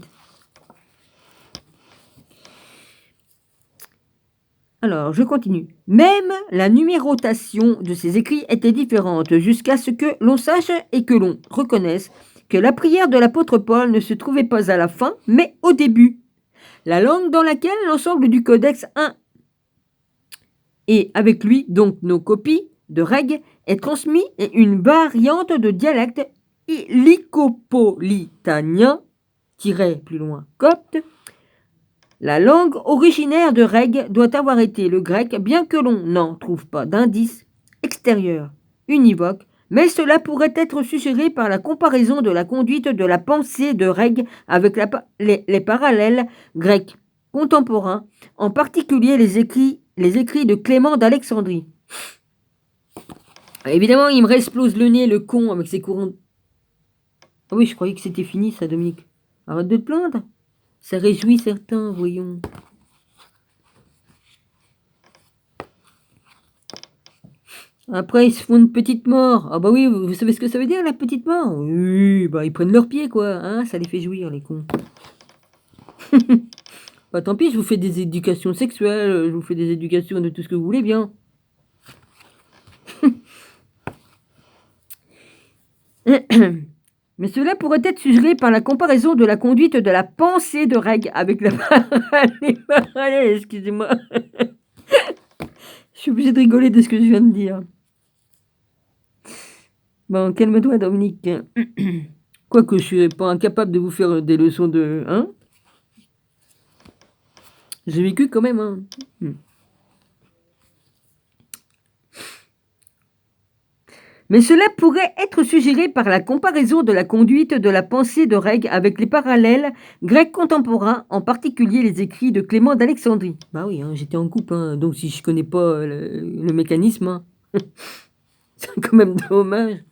Alors, je continue. Même la numérotation de ces écrits était différente, jusqu'à ce que l'on sache et que l'on reconnaisse que la prière de l'apôtre Paul ne se trouvait pas à la fin, mais au début. La langue dans laquelle l'ensemble du codex 1 et avec lui, donc nos copies de règles, est transmis est une variante de dialecte lycopolitanien, plus loin, copte. La langue originaire de règles doit avoir été le grec, bien que l'on n'en trouve pas d'indice extérieur univoque, mais cela pourrait être suggéré par la comparaison de la conduite de la pensée de règles avec les parallèles grecs contemporains, en particulier les écrits de Clément d'Alexandrie. Évidemment, il me réexplose le nez, le con, avec ses courants. Ah oui, je croyais que c'était fini, ça, Dominique. Arrête de te plaindre. Ça réjouit certains, voyons. Après, ils se font une petite mort. Ah bah oui, vous savez ce que ça veut dire, la petite mort? Oui, bah ils prennent leurs pieds, quoi. Hein, ça les fait jouir, les cons. Bah tant pis, je vous fais des éducations sexuelles, je vous fais des éducations de tout ce que vous voulez bien. Mais cela pourrait être suggéré par la comparaison de la conduite de la pensée de règles avec les parallèles, excusez-moi. Je suis obligée de rigoler de ce que je viens de dire. Bon, calme-toi, Dominique. Quoique je suis pas incapable de vous faire des leçons de... Hein? J'ai vécu quand même, hein. Mais cela pourrait être suggéré par la comparaison de la conduite de la pensée de Règle avec les parallèles grecs contemporains, en particulier les écrits de Clément d'Alexandrie. Bah oui, hein, j'étais en couple, hein, donc si je connais pas le mécanisme, hein, c'est quand même dommage.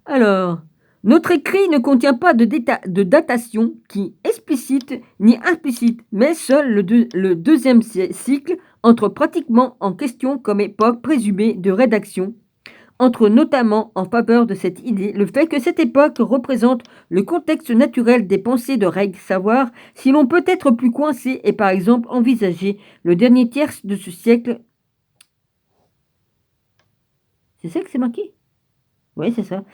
Alors, notre écrit ne contient pas de datation qui explicite ni implicite, mais seul le deuxième cycle entre pratiquement en question comme époque présumée de rédaction, entre notamment en faveur de cette idée le fait que cette époque représente le contexte naturel des pensées de Règle, savoir si l'on peut être plus coincé et par exemple envisager le dernier tiers de ce siècle. C'est ça que c'est marqué? Oui, c'est ça.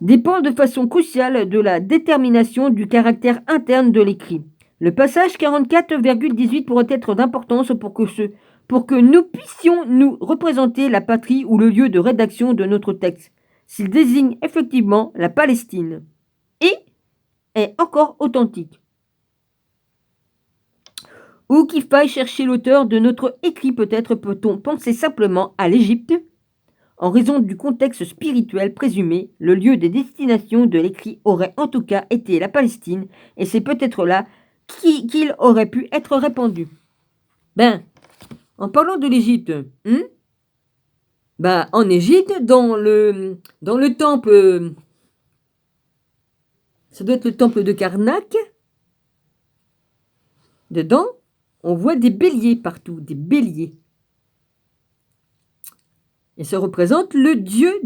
Dépend de façon cruciale de la détermination du caractère interne de l'écrit. Le passage 44,18 pourrait être d'importance pour que nous puissions nous représenter la patrie ou le lieu de rédaction de notre texte, s'il désigne effectivement la Palestine, et est encore authentique. Ou qu'il faille chercher l'auteur de notre écrit, peut-être peut-on penser simplement à l'Égypte. En raison du contexte spirituel présumé, le lieu de destination de l'écrit aurait en tout cas été la Palestine, et c'est peut-être là qu'il aurait pu être répandu. Ben, en parlant de l'Égypte, bah, en Égypte, dans le temple, ça doit être le temple de Karnak, dedans, on voit des béliers partout, des béliers. Et ça représente le dieu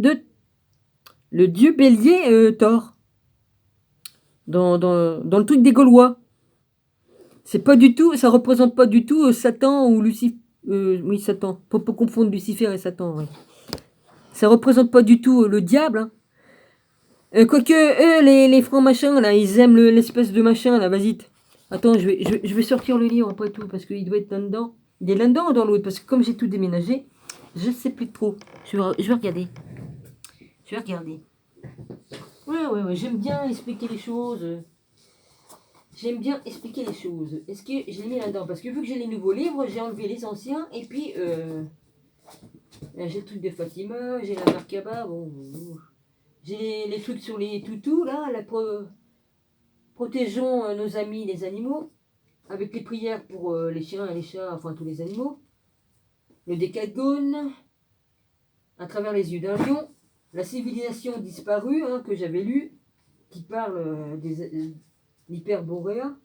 bélier Thor. Dans le truc des Gaulois. C'est pas du tout, ça représente pas du tout Satan ou Lucifer. Oui, Satan. Faut pas confondre Lucifer et Satan. Ouais. Ça représente pas du tout le diable. Hein. Quoique, eux, les francs machins, là, ils aiment l'espèce de machin, là, vas-y. Attends, je vais sortir le livre après tout, parce qu'il doit être là-dedans. Il est là-dedans ou dans l'autre? Parce que comme j'ai tout déménagé, je sais plus trop. Je vais regarder. Je vais regarder. Ouais, j'aime bien expliquer les choses. J'aime bien expliquer les choses. Est-ce que je l'ai mis là-dedans? Parce que vu que j'ai les nouveaux livres, j'ai enlevé les anciens. Et puis, j'ai le truc de Fatima, j'ai la Merkaba, bon. J'ai les trucs sur les toutous, là, protégeons nos amis les animaux, avec les prières pour les chiens et les chats, enfin tous les animaux. Le Décagone, à travers les yeux d'un lion. La civilisation disparue, hein, que j'avais lu, qui parle des hyperboréens.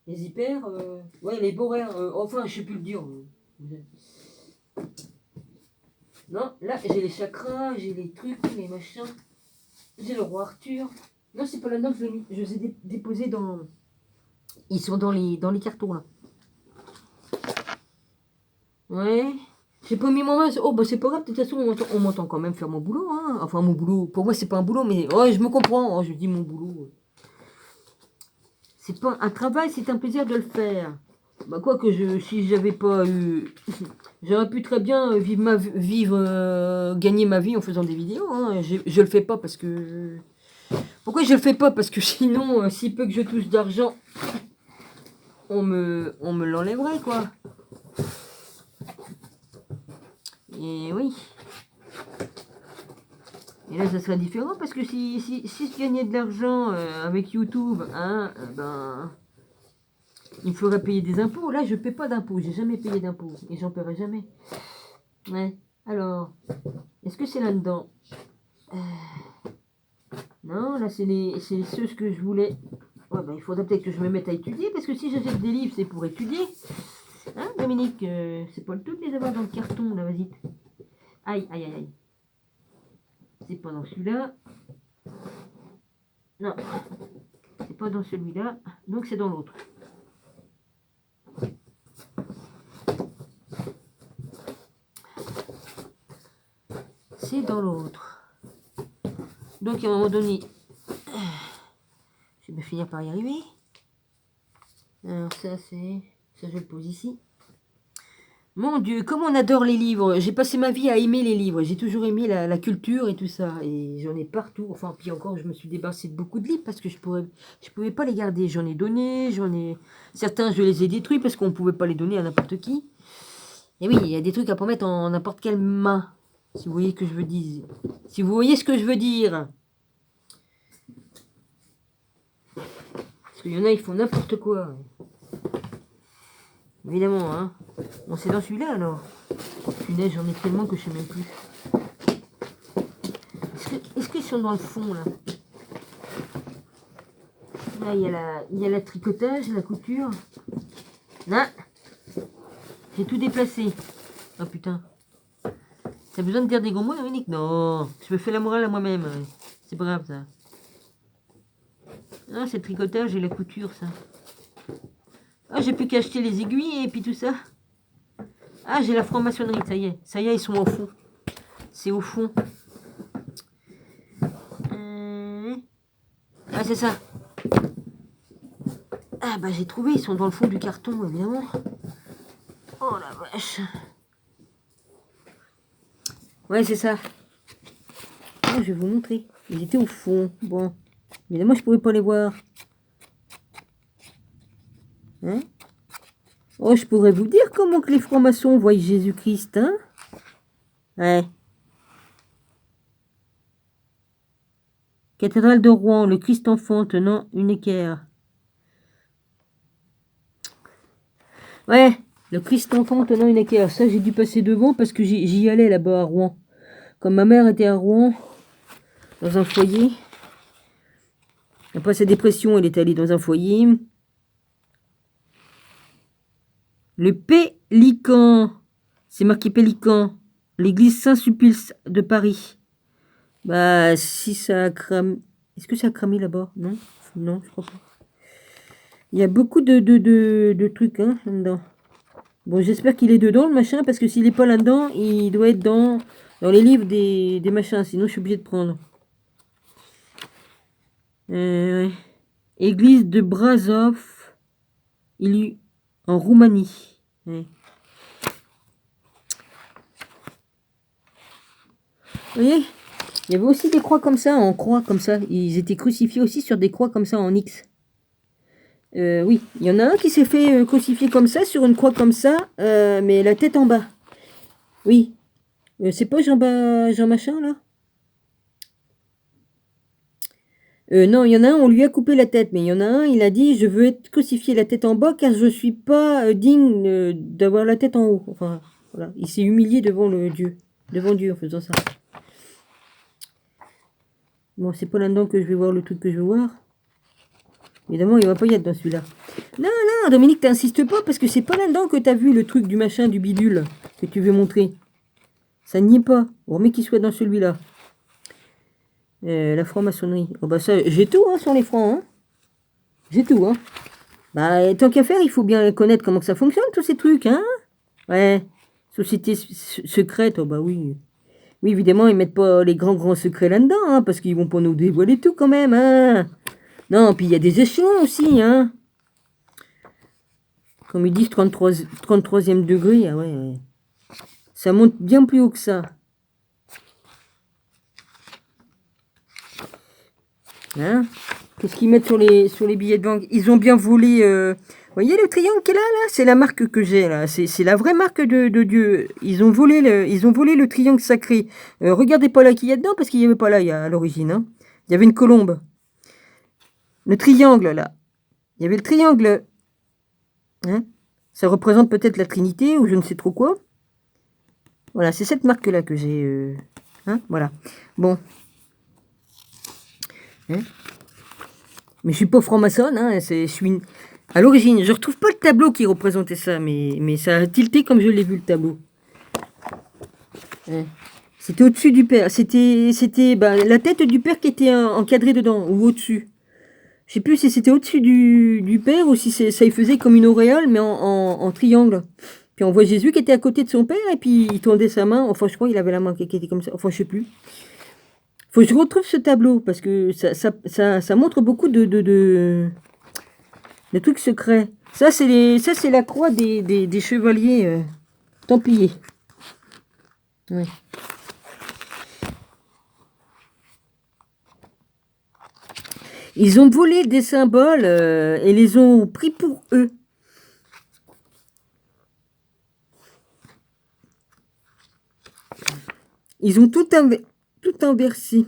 Les hyper, ouais, les boréens, enfin, je sais plus le dire. Non, là, j'ai les chakras, j'ai les trucs, les machins. J'ai le roi Arthur. Non, c'est pas là-dedans que je les ai déposés dans... Ils sont dans les cartons, là. Ouais. J'ai pas mis mon masque. Oh, bah c'est pas grave, de toute façon, on m'entend quand même faire mon boulot, hein. Enfin, mon boulot. Pour moi, c'est pas un boulot, mais... Ouais, je me comprends, hein, je dis mon boulot. C'est pas un travail, c'est un plaisir de le faire. Bah quoi que si j'avais pas eu... J'aurais pu très bien gagner ma vie en faisant des vidéos. Hein. Je le fais pas parce que... Pourquoi je le fais pas? Parce que sinon, si peu que je touche d'argent, on me l'enlèverait, quoi. Et oui. Et là, ça serait différent parce que si je gagnais de l'argent avec YouTube, hein, ben... Il me faudrait payer des impôts. Là, je ne paie pas d'impôts. J'ai jamais payé d'impôts. Et j'en paierai jamais. Ouais. Alors, est-ce que c'est là-dedans? Non, là, c'est ceux que je voulais. Ouais, ben, il faudrait peut-être que je me mette à étudier. Parce que si j'achète des livres, c'est pour étudier. Hein, Dominique? C'est pas le tout de les avoir dans le carton, là, vas-y. Aïe, aïe, aïe, aïe. C'est pas dans celui-là. Non. C'est pas dans celui-là. Donc, c'est dans l'autre. C'est dans l'autre. Donc à un moment donné, je vais finir par y arriver. Alors ça je le pose ici. Mon Dieu, comme on adore les livres. J'ai passé ma vie à aimer les livres. J'ai toujours aimé la culture et tout ça. Et j'en ai partout. Enfin, puis encore, je me suis débarrassé de beaucoup de livres parce que je pouvais pas les garder. J'en ai donné, certains je les ai détruits parce qu'on pouvait pas les donner à n'importe qui. Et oui, il y a des trucs à pas mettre en n'importe quelle main. Si vous voyez ce que je veux dire. Si vous voyez ce que je veux dire. Parce qu'il y en a, ils font n'importe quoi. Évidemment, hein. Bon, c'est dans celui-là, alors. Oh, punaise, j'en ai tellement que je sais même plus. Est-ce qu'ils sont dans le fond, là? Là, il y a la tricotage, la couture. Là, j'ai tout déplacé. Oh, putain. T'as besoin de dire des gros mots, Dominique? Non, je me fais la morale à moi-même. C'est pas grave, ça. Ah, c'est le tricotage et la couture, ça. Ah, j'ai plus qu'à acheter les aiguilles et puis tout ça. Ah, j'ai la franc-maçonnerie, ça y est. Ça y est, ils sont au fond. C'est au fond. Ah, c'est ça. Ah, bah j'ai trouvé, ils sont dans le fond du carton, évidemment. Oh la vache. Ouais, c'est ça. Ah, je vais vous montrer. Ils étaient au fond. Bon. Évidemment, je pouvais pas les voir. Hein? Oh, je pourrais vous dire comment que les francs-maçons voient Jésus-Christ, hein? Ouais. Cathédrale de Rouen, le Christ enfant tenant une équerre. Ouais, le Christ enfant tenant une équerre. Ça, j'ai dû passer devant parce que j'y allais là-bas à Rouen. Comme ma mère était à Rouen, dans un foyer. Après sa dépression, elle est allée dans un foyer. Le Pélican. C'est marqué Pélican. L'église Saint-Sulpice de Paris. Bah, si ça a cramé... Est-ce que ça a cramé là-bas? Non? Non, je crois pas. Il y a beaucoup de trucs, hein, là-dedans. Bon, j'espère qu'il est dedans, le machin, parce que s'il est pas là-dedans, il doit être dans les livres des machins. Sinon, je suis obligé de prendre. Église de Brazov, en Roumanie. Ouais. Vous voyez, il y avait aussi des croix comme ça, en croix comme ça. Ils étaient crucifiés aussi sur des croix comme ça, en X. Oui, il y en a un qui s'est fait crucifier comme ça, sur une croix comme ça, mais la tête en bas. Oui. C'est pas Jean Machin, là? Non, il y en a un, on lui a coupé la tête, mais il y en a un, il a dit, je veux être crucifié la tête en bas, car je suis pas digne d'avoir la tête en haut. Enfin, voilà, il s'est humilié devant Dieu en faisant ça. Bon, c'est pas là-dedans que je vais voir le truc que je veux voir. Évidemment, il va pas y être dans celui-là. Non, non, Dominique, t'insistes pas, parce que c'est pas là-dedans que t'as vu le truc du machin, du bidule, que tu veux montrer. Ça n'y est pas. Bon, mais qu'il soit dans celui-là. La franc-maçonnerie. Oh bah ça, j'ai tout, hein, sur les francs, hein. J'ai tout, hein. Bah, tant qu'à faire, il faut bien connaître comment que ça fonctionne, tous ces trucs, hein. Ouais. Société secrète, oh bah oui. Oui, évidemment, ils mettent pas les grands secrets là-dedans, hein, parce qu'ils vont pas nous dévoiler tout quand même, hein. Non, puis il y a des échelons aussi, hein. Comme ils disent, 33e degré, ah ouais, ouais. Ça monte bien plus haut que ça. Hein? Qu'est-ce qu'ils mettent sur les billets de banque? Ils ont bien volé... Vous voyez le triangle qui est là, là? C'est la marque que j'ai, là. C'est la vraie marque de Dieu. Ils ont volé le triangle sacré. Regardez pas là qu'il y a dedans, parce qu'il n'y avait pas là à l'origine. Hein. Il y avait une colombe. Le triangle, là. Il y avait le triangle. Hein? Ça représente peut-être la Trinité, ou je ne sais trop quoi. Voilà, c'est cette marque-là que j'ai... Hein? Voilà. Bon. Hein? Mais je suis pas franc-maçonne, hein, je suis à l'origine. Je retrouve pas le tableau qui représentait ça, mais ça a tilté comme je l'ai vu le tableau. Hein. C'était au-dessus du père. C'était la tête du père qui était encadrée dedans, ou au-dessus. Je sais plus si c'était au-dessus du père ou si ça y faisait comme une auréole, mais en triangle. Puis on voit Jésus qui était à côté de son père, et puis il tendait sa main. Enfin, je crois qu'il avait la main qui était comme ça. Enfin, je sais plus. Faut que je retrouve ce tableau, parce que ça montre beaucoup de trucs secrets. Ça, c'est la croix des chevaliers templiers. Ouais. Ils ont volé des symboles et les ont pris pour eux. Ils ont tout inversé.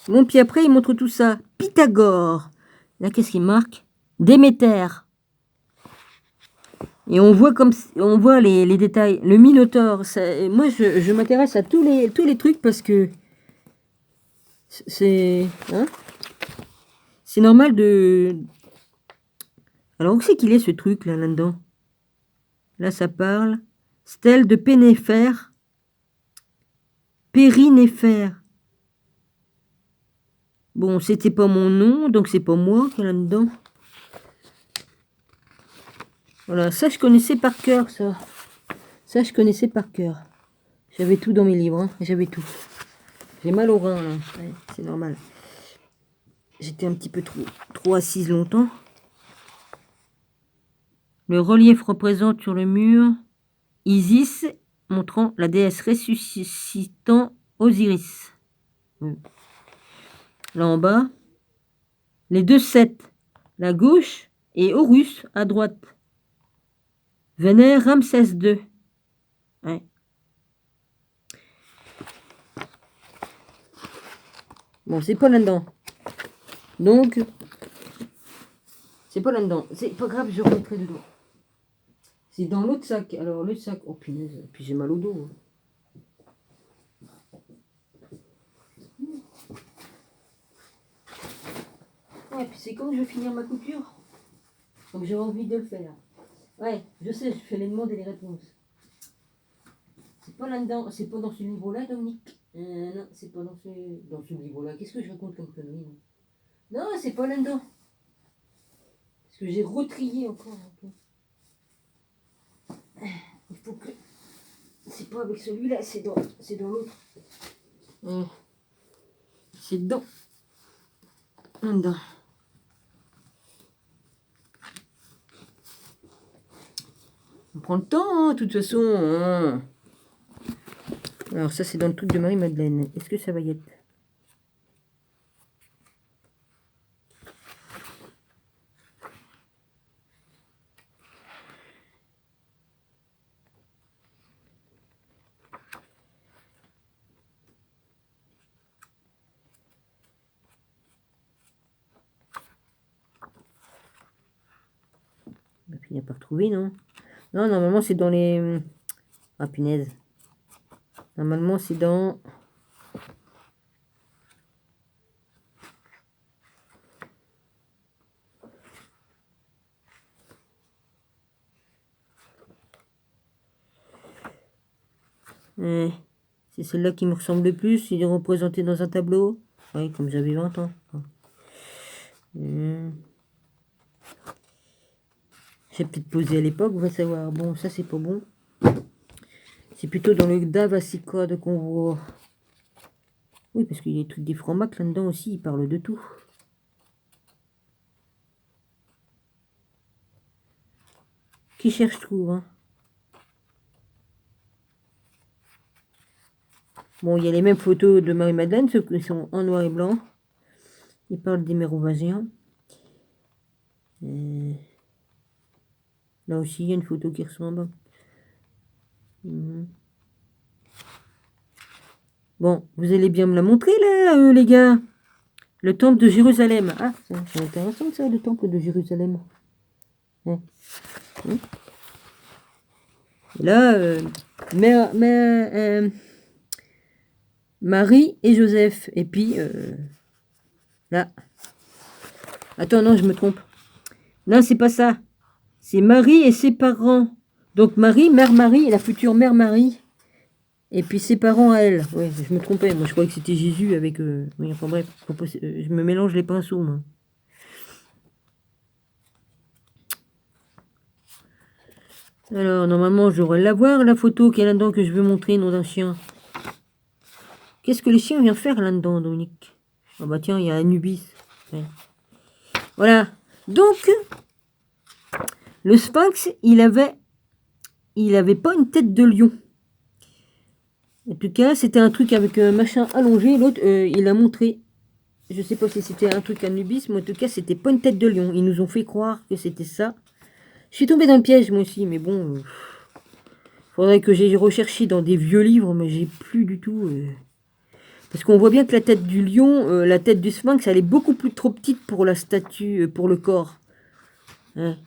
Bon, puis après, ils montrent tout ça. Pythagore. Là, qu'est-ce qu'il marque? Déméter. Et on voit les détails. Le Minotaure. Moi, je m'intéresse à tous les trucs parce que c'est normal de... Alors, où c'est qu'il est ce truc là-dedans? Là, ça parle. Stèle de Pénéfère. Périnéfère. Bon, c'était pas mon nom, donc c'est pas moi qui est là-dedans. Voilà, ça je connaissais par cœur, ça. Ça je connaissais par cœur. J'avais tout dans mes livres, hein. J'avais tout. J'ai mal au rein, là. Ouais, c'est normal. J'étais un petit peu trop assise longtemps. Le relief représente sur le mur Isis, montrant la déesse ressuscitant Osiris. Là en bas, les deux Seth, la gauche, et Horus à droite. Vénère Ramsès II. Ouais. Bon, c'est pas là-dedans. Donc, c'est pas là-dedans. C'est pas grave, je remettrai dedans. C'est dans l'autre sac. Alors, le sac... Oh, punaise. Puis j'ai mal au dos. Ouais, puis c'est quand je vais finir ma couture. Donc, j'ai envie de le faire. Ouais, je sais, je fais les demandes et les réponses. C'est pas là-dedans. C'est pas dans ce livre-là, Dominique. Non, c'est pas dans ce livre-là. Qu'est-ce que je raconte comme connerie? Non, c'est pas là-dedans. Parce que j'ai retrié encore un peu. Il faut que... C'est pas avec celui-là, c'est dans l'autre. C'est dedans. Dedans. On prend le temps, hein, de toute façon. Hein. Alors ça, c'est dans le truc de Marie-Madeleine. Est-ce que ça va y être? Il n'y a pas retrouvé, non? Non, normalement, c'est dans les... Ah, punaise. Normalement, c'est dans... C'est celle-là qui me ressemble le plus. Il est représenté dans un tableau. Oui, comme j'avais 20 ans. J'ai peut-être posé à l'époque, on va savoir. Bon, ça, c'est pas bon. C'est plutôt dans le Davasicode qu'on voit. Oui, parce qu'il y a des trucs des francs-macs là-dedans aussi. Ils parlent de tout. Qui cherche trouve, hein. Bon, il y a les mêmes photos de Marie-Madeleine, ceux qui sont en noir et blanc. Ils parlent des mérovingiens. Là aussi, il y a une photo qui ressemble. Bon, vous allez bien me la montrer, là, les gars. Le temple de Jérusalem. Ah, c'est intéressant, ça, le temple de Jérusalem. Ouais. Et là, Marie et Joseph. Et puis, là. Attends, non, je me trompe. Non, c'est pas ça. C'est Marie et ses parents. Donc Marie, mère Marie, la future mère Marie. Et puis ses parents à elle. Oui, je me trompais. Moi, je croyais que c'était Jésus avec... Oui, enfin bref, je me mélange les pinceaux, moi. Alors, normalement, je devrais l'avoir, la photo qui est là-dedans que je veux montrer, nom d'un chien. Qu'est-ce que les chiens viennent faire là-dedans, Dominique? Ah bah tiens, il y a Anubis. Ouais. Voilà. Donc, le sphinx, il avait pas une tête de lion. En tout cas, c'était un truc avec un machin allongé. L'autre, il a montré. Je sais pas si c'était un truc Anubis, mais en tout cas, c'était pas une tête de lion. Ils nous ont fait croire que c'était ça. Je suis tombée dans le piège, moi aussi, mais bon. Faudrait que j'aille rechercher dans des vieux livres, mais j'ai plus du tout. Parce qu'on voit bien que la tête du lion, la tête du sphinx, elle est beaucoup plus trop petite pour la statue, pour le corps. Hein.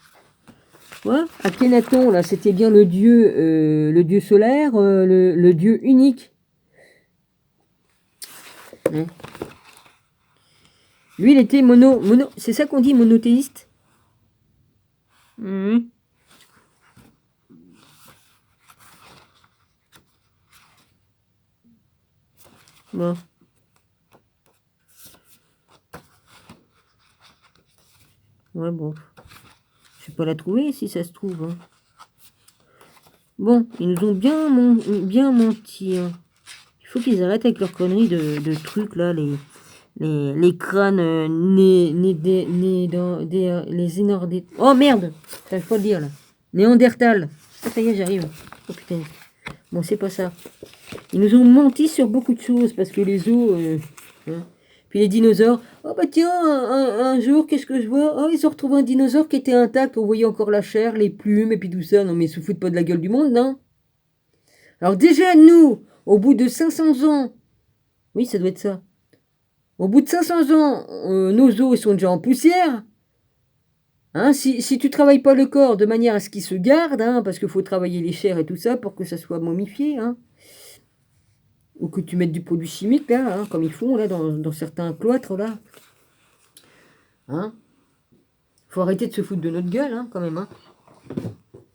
Ouais. Akhenaton, là, c'était bien le dieu solaire, le dieu unique. Hein. Lui, il était c'est ça qu'on dit, monothéiste. Mmh. Bon. Ouais, bon. Je vais pas la trouver si ça se trouve. Hein. Bon, ils nous ont bien menti. Hein. Il faut qu'ils arrêtent avec leurs conneries de trucs là, les crânes nés dans les énormes. Oh merde! Ça, faut le dire là. Néandertal. Ah, ça y est, j'arrive. Oh putain. Bon, c'est pas ça. Ils nous ont menti sur beaucoup de choses parce que les os. Hein. Puis les dinosaures. Oh bah tiens, un jour, qu'est-ce que je vois? Oh, ils ont retrouvé un dinosaure qui était intact. On voyait encore la chair, les plumes et puis tout ça. Non mais ils se foutent pas de la gueule du monde, non? Alors déjà, nous, au bout de 500 ans. Oui, ça doit être ça. Au bout de 500 ans, nos os ils sont déjà en poussière. Hein, si tu travailles pas le corps de manière à ce qu'il se garde, hein, parce qu'il faut travailler les chairs et tout ça pour que ça soit momifié, hein, ou que tu mettes du produit chimique, là, hein, comme ils font là, dans certains cloîtres, là. Hein, faut arrêter de se foutre de notre gueule, hein, quand même. Hein.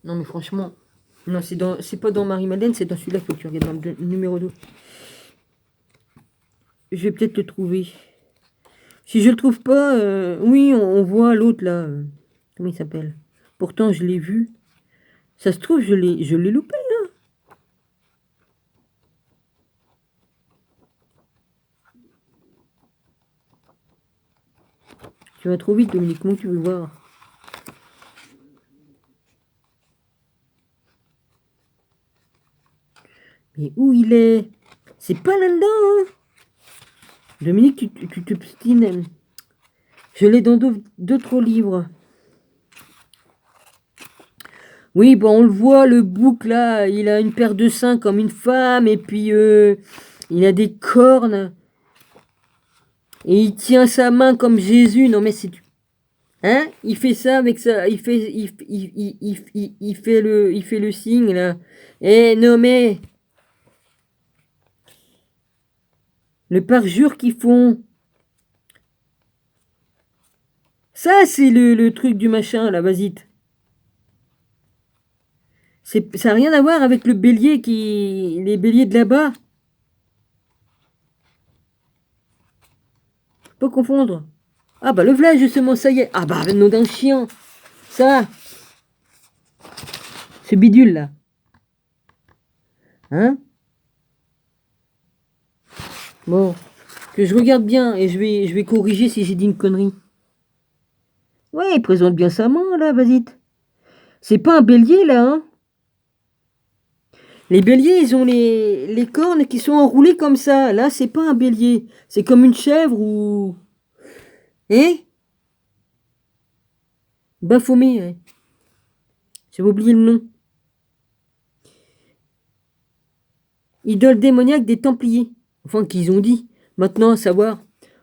Non, mais franchement, non, c'est pas dans Marie-Madeleine, c'est dans celui-là qu'il faut que tu regardes, dans le numéro 2. Je vais peut-être le trouver. Si je le trouve pas, oui, on voit l'autre, là. Comment il s'appelle? Pourtant, je l'ai vu. Ça se trouve, je l'ai loupé, là. Tu vas trop vite, Dominique. Comment tu veux voir? Mais où il est? C'est pas là-dedans, hein. Dominique, tu t'obstines. Je l'ai dans d'autres livres. Oui, bon, on le voit, le bouc, là, il a une paire de seins comme une femme, et puis il a des cornes. Et il tient sa main comme Jésus. Non, mais c'est... Hein? Il fait ça avec ça. Il fait le signe, là. Eh, non, mais... Le parjure qu'ils font. Ça, c'est le truc du machin, la vasite. Ça n'a rien à voir avec le bélier les béliers de là-bas. Pas confondre. Ah bah le village justement, ça y est. Ah bah le nom d'un chien. Ça. Ce bidule là. Hein? Bon. Que je regarde bien et je vais corriger si j'ai dit une connerie. Ouais, il présente bien sa main là, vas-y. C'est pas un bélier là, hein? Les béliers, ils ont les cornes qui sont enroulées comme ça. Là, c'est pas un bélier. C'est comme une chèvre ou... Eh? Baphomet, ouais. J'avais oublié le nom. Idole démoniaque des Templiers. Enfin, qu'ils ont dit. Maintenant, à savoir.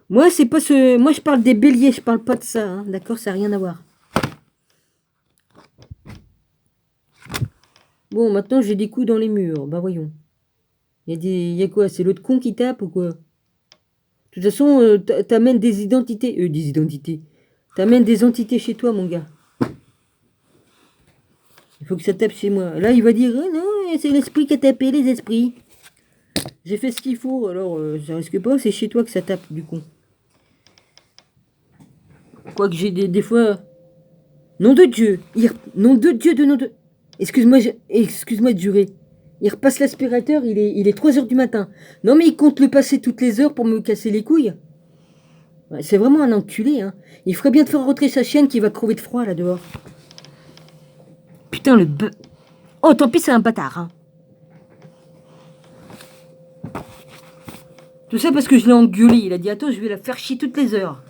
Moi, c'est pas ce... Moi, je parle des béliers, je parle pas de ça. Hein. D'accord, ça n'a rien à voir. Bon, maintenant, j'ai des coups dans les murs. Bah, voyons. Il y a quoi? C'est l'autre con qui tape ou quoi? De toute façon, t'amènes des identités. Des identités. T'amènes des entités chez toi, mon gars. Il faut que ça tape chez moi. Là, il va dire, oh, non, c'est l'esprit qui a tapé, les esprits. J'ai fait ce qu'il faut, alors ça risque pas, c'est chez toi que ça tape, du con. Quoique j'ai des fois... Nom de Dieu. Nom de Dieu de nom de... Excuse-moi de jurer. Il repasse l'aspirateur, il est 3 heures du matin. Non mais il compte le passer toutes les heures pour me casser les couilles. Ouais, c'est vraiment un enculé, hein. Il ferait bien de faire rentrer sa chienne qui va crever de froid là dehors. Putain le Oh tant pis c'est un bâtard, hein. Tout ça parce que je l'ai engueulé. Il a dit attends je vais la faire chier toutes les heures.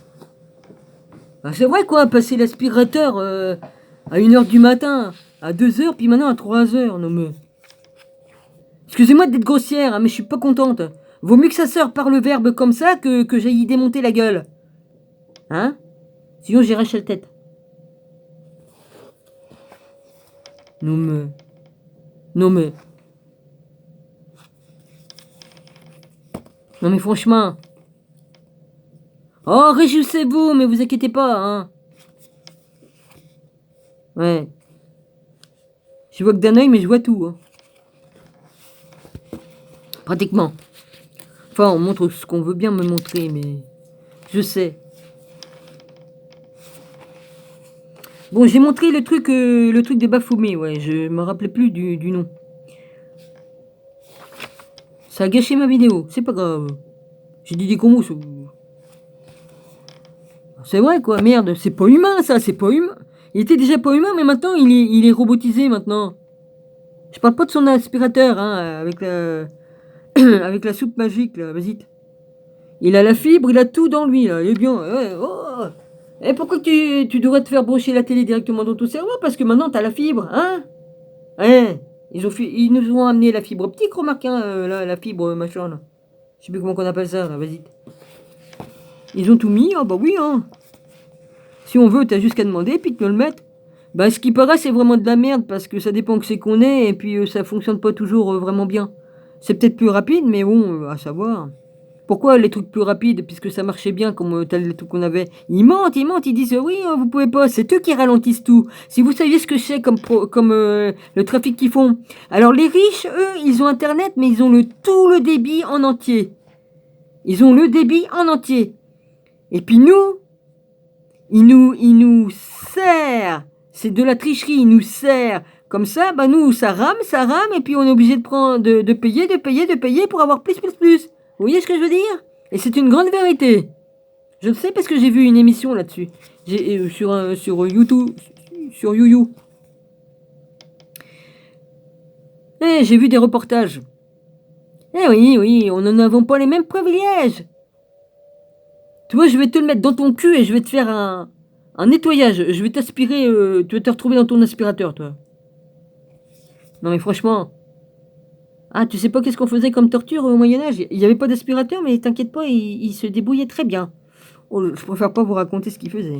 Ben, c'est vrai quoi, passer l'aspirateur à 1 heure du matin, à 2 heures, puis maintenant à 3 heures. Non mais... Excusez-moi d'être grossière, hein, mais je suis pas contente. Vaut mieux que ça sorte par le verbe comme ça que j'aille y démonter la gueule. Hein? Sinon j'irai chez la tête. Non mais... Non mais... Non mais franchement... Oh, réjouissez-vous, mais vous inquiétez pas, hein. Ouais. Je vois que d'un œil, mais je vois tout, hein. Pratiquement. Enfin, on montre ce qu'on veut bien me montrer, mais... Je sais. Bon, j'ai montré le truc des Baphomet, ouais. Je me rappelais plus du nom. Ça a gâché ma vidéo, c'est pas grave. J'ai dit des combos. C'est vrai, quoi, merde. C'est pas humain, ça, c'est pas humain. Il était déjà pas humain, mais maintenant, il est robotisé, maintenant. Je parle pas de son aspirateur, hein, avec la... avec la soupe magique, là, vas-y. Il a la fibre, il a tout dans lui, là, il est bien. Ouais, oh. Et pourquoi tu devrais te faire brancher la télé directement dans ton cerveau? Parce que maintenant, t'as la fibre, hein? Ouais. Ils nous ont amené la fibre optique, remarque, hein, la fibre machin, là. Je sais plus comment on appelle ça, là, vas-y. Ils ont tout mis, ah bah oui, hein. Si on veut, t'as juste qu'à demander, puis te le mettre. Bah, ce qui paraît, c'est vraiment de la merde, parce que ça dépend que c'est qu'on est, et puis ça fonctionne pas toujours vraiment bien. C'est peut-être plus rapide, mais bon, à savoir. Pourquoi les trucs plus rapides, puisque ça marchait bien comme tel les trucs qu'on avait? Ils mentent, ils disent oui, vous pouvez pas, c'est eux qui ralentissent tout. Si vous saviez ce que c'est comme le trafic qu'ils font. Alors les riches, eux, ils ont internet, mais ils ont tout le débit en entier. Ils ont le débit en entier. Et puis nous, ils nous serrent. C'est de la tricherie, ils nous serrent. Comme ça, bah nous, ça rame, et puis on est obligé de payer pour avoir plus. Vous voyez ce que je veux dire? Et c'est une grande vérité. Je le sais parce que j'ai vu une émission là-dessus. Sur YouTube. Sur YouYou. J'ai vu des reportages. Oui, on n'en avons pas les mêmes privilèges. Tu vois, je vais te le mettre dans ton cul et je vais te faire un nettoyage. Je vais t'aspirer. Tu vas te retrouver dans ton aspirateur, toi. Non mais franchement. Ah, tu sais pas qu'est-ce qu'on faisait comme torture au Moyen-Âge? Il n'y avait pas d'aspirateur, mais t'inquiète pas, il se débrouillait très bien. Oh, je préfère pas vous raconter ce qu'il faisait.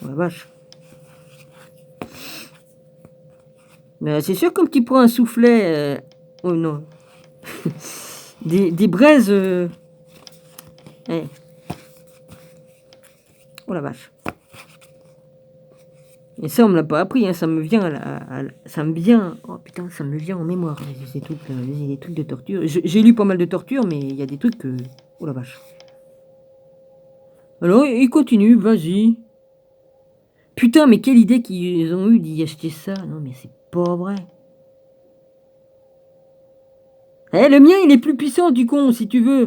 Oh la vache. C'est sûr, comme tu prends un soufflet. Oh non. des braises. Oh la vache. Et ça, on me l'a pas appris, hein, ça me vient oh putain, ça me vient en mémoire, ces trucs-là, les trucs de torture. J'ai lu pas mal de torture, mais il y a des trucs que... Oh la vache. Alors, il continue, vas-y. Putain, mais quelle idée qu'ils ont eu d'y acheter ça. Non, mais c'est pas vrai. Le mien, il est plus puissant, du con, si tu veux.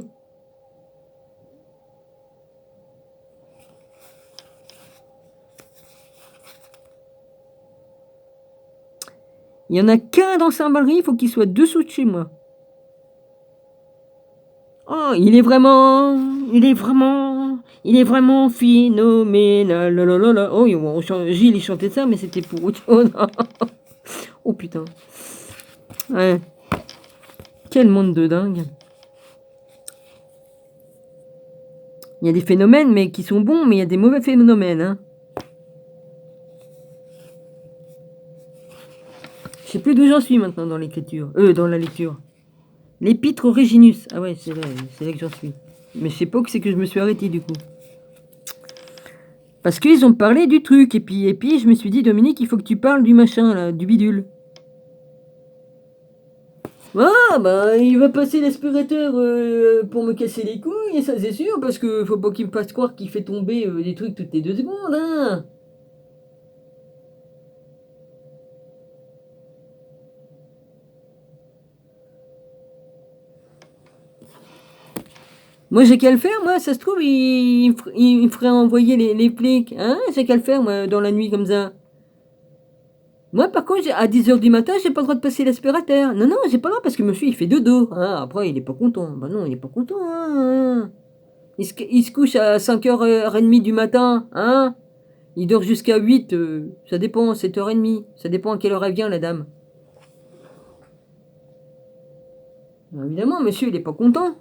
Il y en a qu'un dans Saint-Barry, il faut qu'il soit dessous de chez moi. Oh, il est vraiment phénoménal. Oh, Gilles, il chantait ça, mais c'était pour autre chose. Oh putain. Ouais. Quel monde de dingue. Il y a des phénomènes, mais qui sont bons, mais il y a des mauvais phénomènes, hein. Je sais plus d'où j'en suis maintenant dans l'écriture. Dans la lecture. L'épître Réginus. Ah ouais, c'est là que j'en suis. Mais je sais pas que c'est que je me suis arrêté du coup. Parce qu'ils ont parlé du truc. Et puis je me suis dit, Dominique, il faut que tu parles du machin, là, du bidule. Ah, bah, il va passer l'aspirateur pour me casser les couilles, et ça c'est sûr, parce que faut pas qu'il me fasse croire qu'il fait tomber des trucs toutes les 2 secondes, hein. Moi, j'ai qu'à le faire, moi, ça se trouve, il me ferait envoyer les flics. Hein, j'ai qu'à le faire, moi, dans la nuit, comme ça. Moi, par contre, à 10h du matin, j'ai pas le droit de passer l'aspirateur. Non, j'ai pas le droit, parce que monsieur, il fait dodo. Hein, après, il est pas content. Bah non, il est pas content, hein. Il se couche à 5h30 du matin, hein. Il dort jusqu'à 8, ça dépend, 7h30. Ça dépend à quelle heure elle vient, la dame. Évidemment, monsieur, il n'est pas content.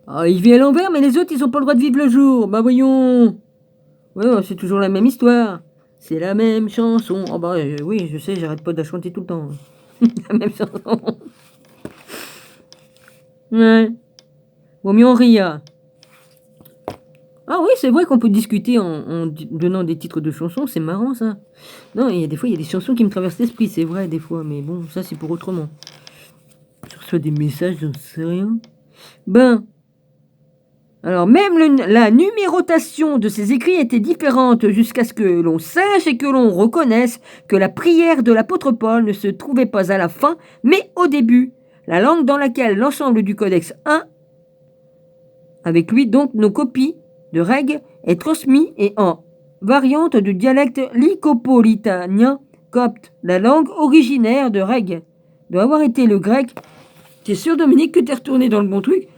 Ah, il vit à l'envers, mais les autres, ils ont pas le droit de vivre le jour. Bah voyons. Ouais, c'est toujours la même histoire. C'est la même chanson. Oh bah oui, je sais, j'arrête pas de la chanter tout le temps. La même chanson. Ouais. Vaut mieux en rire. Ah oui, c'est vrai qu'on peut discuter en donnant des titres de chansons, c'est marrant ça. Non, il y a des fois, il y a des chansons qui me traversent l'esprit, c'est vrai, des fois, mais bon, ça c'est pour autrement. Je reçois des messages, j'en sais rien. Ben, alors même la numérotation de ces écrits était différente jusqu'à ce que l'on sache et que l'on reconnaisse que la prière de l'apôtre Paul ne se trouvait pas à la fin, mais au début. La langue dans laquelle l'ensemble du codex 1, avec lui donc nos copies de règles, est transmis et en variante du dialecte lycopolitanien copte, la langue originaire de règles, doit avoir été le grec. T'es sûr, Dominique, que t'es retourné dans le bon truc?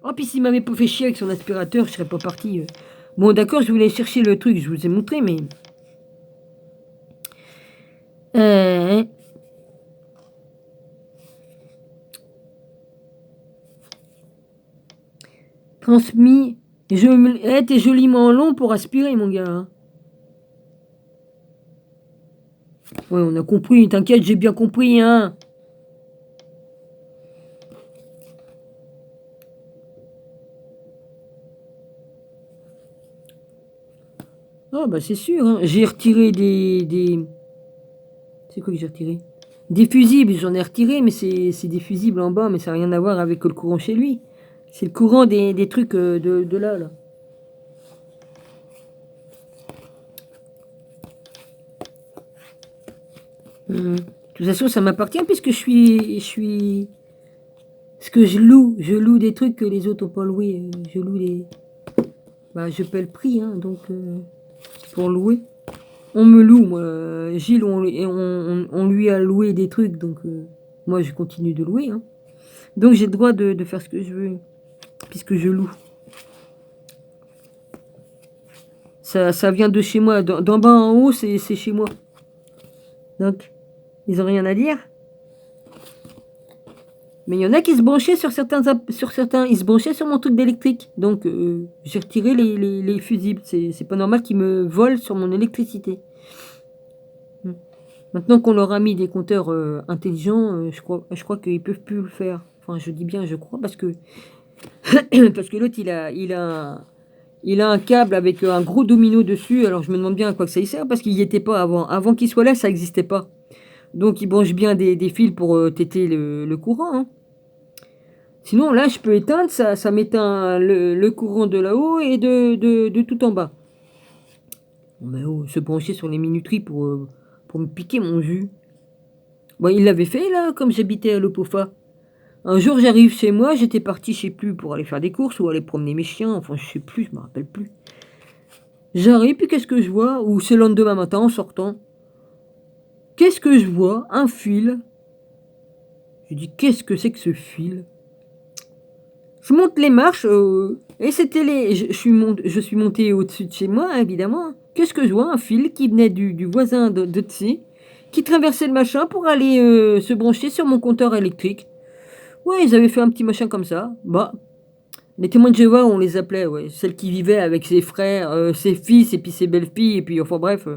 Oh, puis s'il m'avait pas fait chier avec son aspirateur, je serais pas parti. Bon, d'accord, je voulais chercher le truc, je vous ai montré, mais... Transmis... t'es joliment long pour aspirer, mon gars. Hein. Ouais, on a compris, t'inquiète, j'ai bien compris, hein. Ah, bah c'est sûr, hein. J'ai retiré des... C'est quoi que j'ai retiré? Des fusibles, j'en ai retiré, mais c'est des fusibles en bas, mais ça n'a rien à voir avec le courant chez lui. C'est le courant des trucs de là, là. De toute façon, ça m'appartient puisque je suis... Parce que je loue des trucs que les autres n'ont pas loué. Je loue les... Bah, je paie le prix, hein, donc... pour louer. On me loue, moi. Gilles, on lui a loué des trucs, donc... moi, je continue de louer, hein. Donc, j'ai le droit de faire ce que je veux. Puisque je loue. Ça vient de chez moi. D'en bas en haut, c'est chez moi. Donc, ils n'ont rien à dire. Mais il y en a qui se branchaient sur certains... Ils se branchaient sur mon truc d'électrique. Donc, j'ai retiré les fusibles. C'est pas normal qu'ils me volent sur mon électricité. Maintenant qu'on leur a mis des compteurs intelligents, je crois qu'ils peuvent plus le faire. Enfin, je dis bien je crois, parce que... parce que l'autre, il a un câble avec un gros domino dessus. Alors, je me demande bien à quoi que ça y sert, parce qu'il n'y était pas avant. Avant qu'il soit là, ça n'existait pas. Donc, il branche bien des fils pour téter le courant. Hein. Sinon, là, je peux éteindre, ça m'éteint le courant de là-haut et de tout en bas. Mais oh, se brancher sur les minuteries pour me piquer mon jus. Bon, il l'avait fait, là, comme j'habitais à l'Opofa. Un jour, j'arrive chez moi, j'étais parti, je sais plus, pour aller faire des courses ou aller promener mes chiens. Enfin, je sais plus, je me rappelle plus. J'arrive, puis qu'est-ce que je vois? Ou c'est le lendemain matin, en sortant. Qu'est-ce que je vois? Un fil. Je dis, qu'est-ce que c'est que ce fil? Je monte les marches, et c'était je suis monté au-dessus de chez moi, évidemment. Qu'est-ce que je vois? Un fil qui venait du voisin de dessus, qui traversait le machin pour aller se brancher sur mon compteur électrique. Ouais, ils avaient fait un petit machin comme ça. Bah, les témoins de Jéhovah, on les appelait, ouais. Celle qui vivait avec ses frères, ses fils, et puis ses belles-filles, et puis, enfin bref.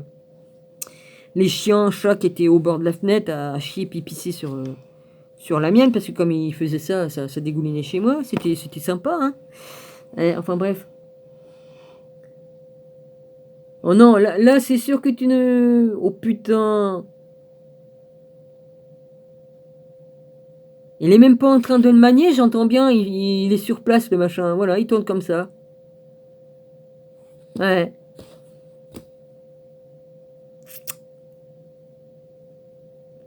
Les chiens, chats qui étaient au bord de la fenêtre à chier puis pisser sur la mienne, parce que comme ils faisaient ça dégoulinait chez moi. C'était sympa, hein. Enfin bref. Oh non, là c'est sûr que tu ne... Oh putain. Il est même pas en train de le manier, j'entends bien, il est sur place le machin. Voilà, il tourne comme ça. Ouais.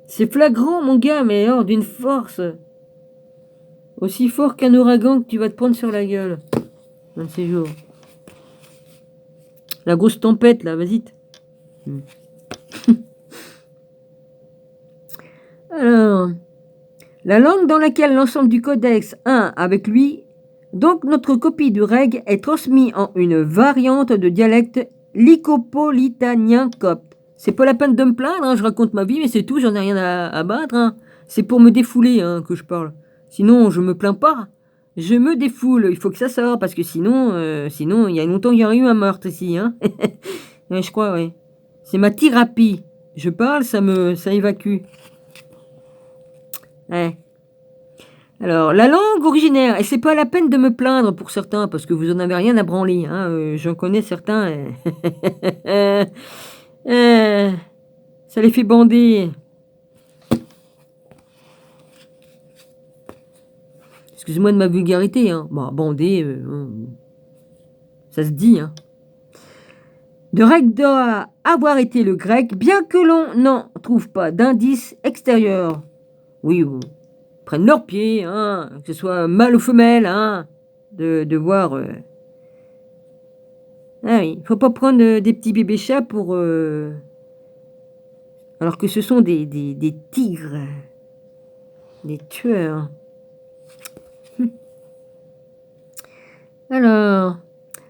C'est flagrant, mon gars, mais alors d'une force. Aussi fort qu'un ouragan que tu vas te prendre sur la gueule. Un de ces jours. La grosse tempête, là, vas-y. Alors, la langue dans laquelle l'ensemble du codex 1 avec lui, donc notre copie du règle, est transmise en une variante de dialecte lycopolitanien copte. C'est pas la peine de me plaindre, hein, je raconte ma vie, mais c'est tout, j'en ai rien à battre. Hein. C'est pour me défouler hein, que je parle. Sinon, je me plains pas. Je me défoule, il faut que ça sorte, parce que sinon, il y a longtemps qu'il y aurait eu un meurtre ici. Hein. Ouais, je crois, oui. C'est ma thérapie. Je parle, ça évacue. Ouais. Alors, la langue originaire, et c'est pas la peine de me plaindre pour certains, parce que vous en avez rien à branler. Hein, j'en connais certains. Ça les fait bander. Excusez-moi de ma vulgarité. Hein. Bon, bander, ça se dit. Hein. De règle doit avoir été le grec, bien que l'on n'en trouve pas d'indice extérieur. Oui, prennent leurs pieds, hein, que ce soit mâle ou femelle, hein, de voir. Ah oui, il faut pas prendre des petits bébés chats pour. Alors que ce sont des tigres, des tueurs. Alors,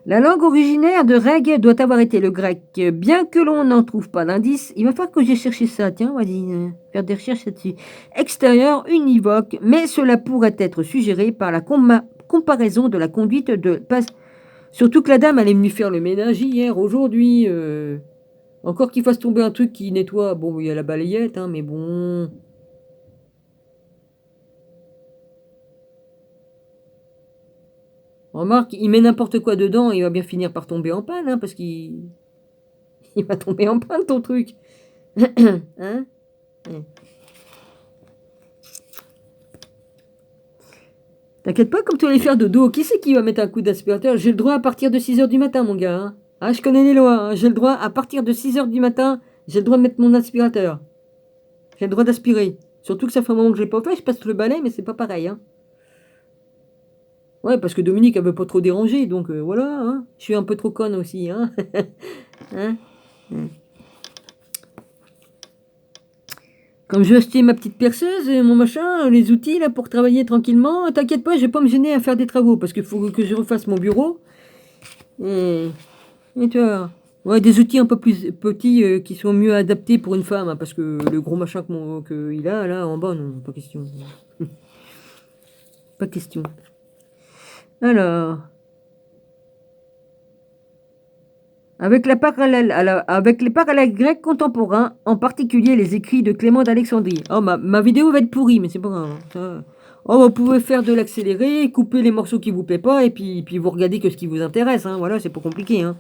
la langue originaire de Reg doit avoir été le grec. Bien que l'on n'en trouve pas d'indice, il va falloir que j'ai cherché ça. Tiens, vas-y, faire des recherches là-dessus. Extérieur, univoque, mais cela pourrait être suggéré par la comparaison de la conduite de... Surtout que la dame, elle est venue faire le ménage hier, aujourd'hui. Encore qu'il fasse tomber un truc qui nettoie. Bon, il y a la balayette, hein, mais bon... Remarque, il met n'importe quoi dedans, il va bien finir par tomber en panne, hein, parce qu'il il va tomber en panne ton truc. Hein? T'inquiète pas, comme tu vas aller faire dodo, qui c'est qui va mettre un coup d'aspirateur? J'ai le droit à partir de 6h du matin, mon gars. Hein, ah, je connais les lois, hein. J'ai le droit à partir de 6h du matin, j'ai le droit de mettre mon aspirateur. J'ai le droit d'aspirer. Surtout que ça fait un moment que je l'ai pas fait, je passe le balai, mais c'est pas pareil. Hein. Ouais, parce que Dominique, elle veut pas trop déranger, donc voilà, hein. Je suis un peu trop conne aussi, hein. Hein. Comme je vais acheter ma petite perceuse, mon machin, les outils là pour travailler tranquillement, t'inquiète pas, je vais pas me gêner à faire des travaux, parce qu'il faut que je refasse mon bureau. Et tu vois, ouais, des outils un peu plus petits qui sont mieux adaptés pour une femme, hein, parce que le gros machin qu'il a là en bas, non, pas question. Pas question. Alors, avec les parallèles grecs contemporains, en particulier les écrits de Clément d'Alexandrie. Oh, ma vidéo va être pourrie, mais c'est pas grave. Ça. Oh, vous pouvez faire de l'accéléré, couper les morceaux qui vous plaisent pas, et puis vous regardez que ce qui vous intéresse. Hein. Voilà, c'est pas compliqué. Hein.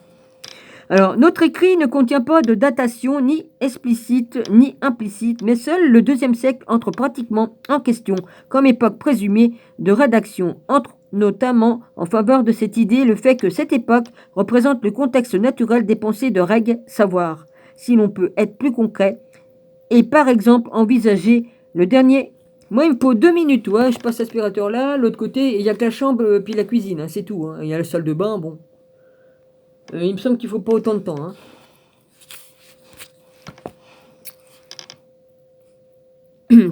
Alors, notre écrit ne contient pas de datation ni explicite ni implicite, mais seul le IIe siècle entre pratiquement en question comme époque présumée de rédaction, entre notamment en faveur de cette idée le fait que cette époque représente le contexte naturel des pensées de Reg savoir, si l'on peut être plus concret, et par exemple envisager le dernier... Moi, il me faut 2 minutes, ouais, je passe l'aspirateur là, l'autre côté, il n'y a que la chambre puis la cuisine, hein, c'est tout. Hein. Il y a la salle de bain, bon... il me semble qu'il faut pas autant de temps. Hein.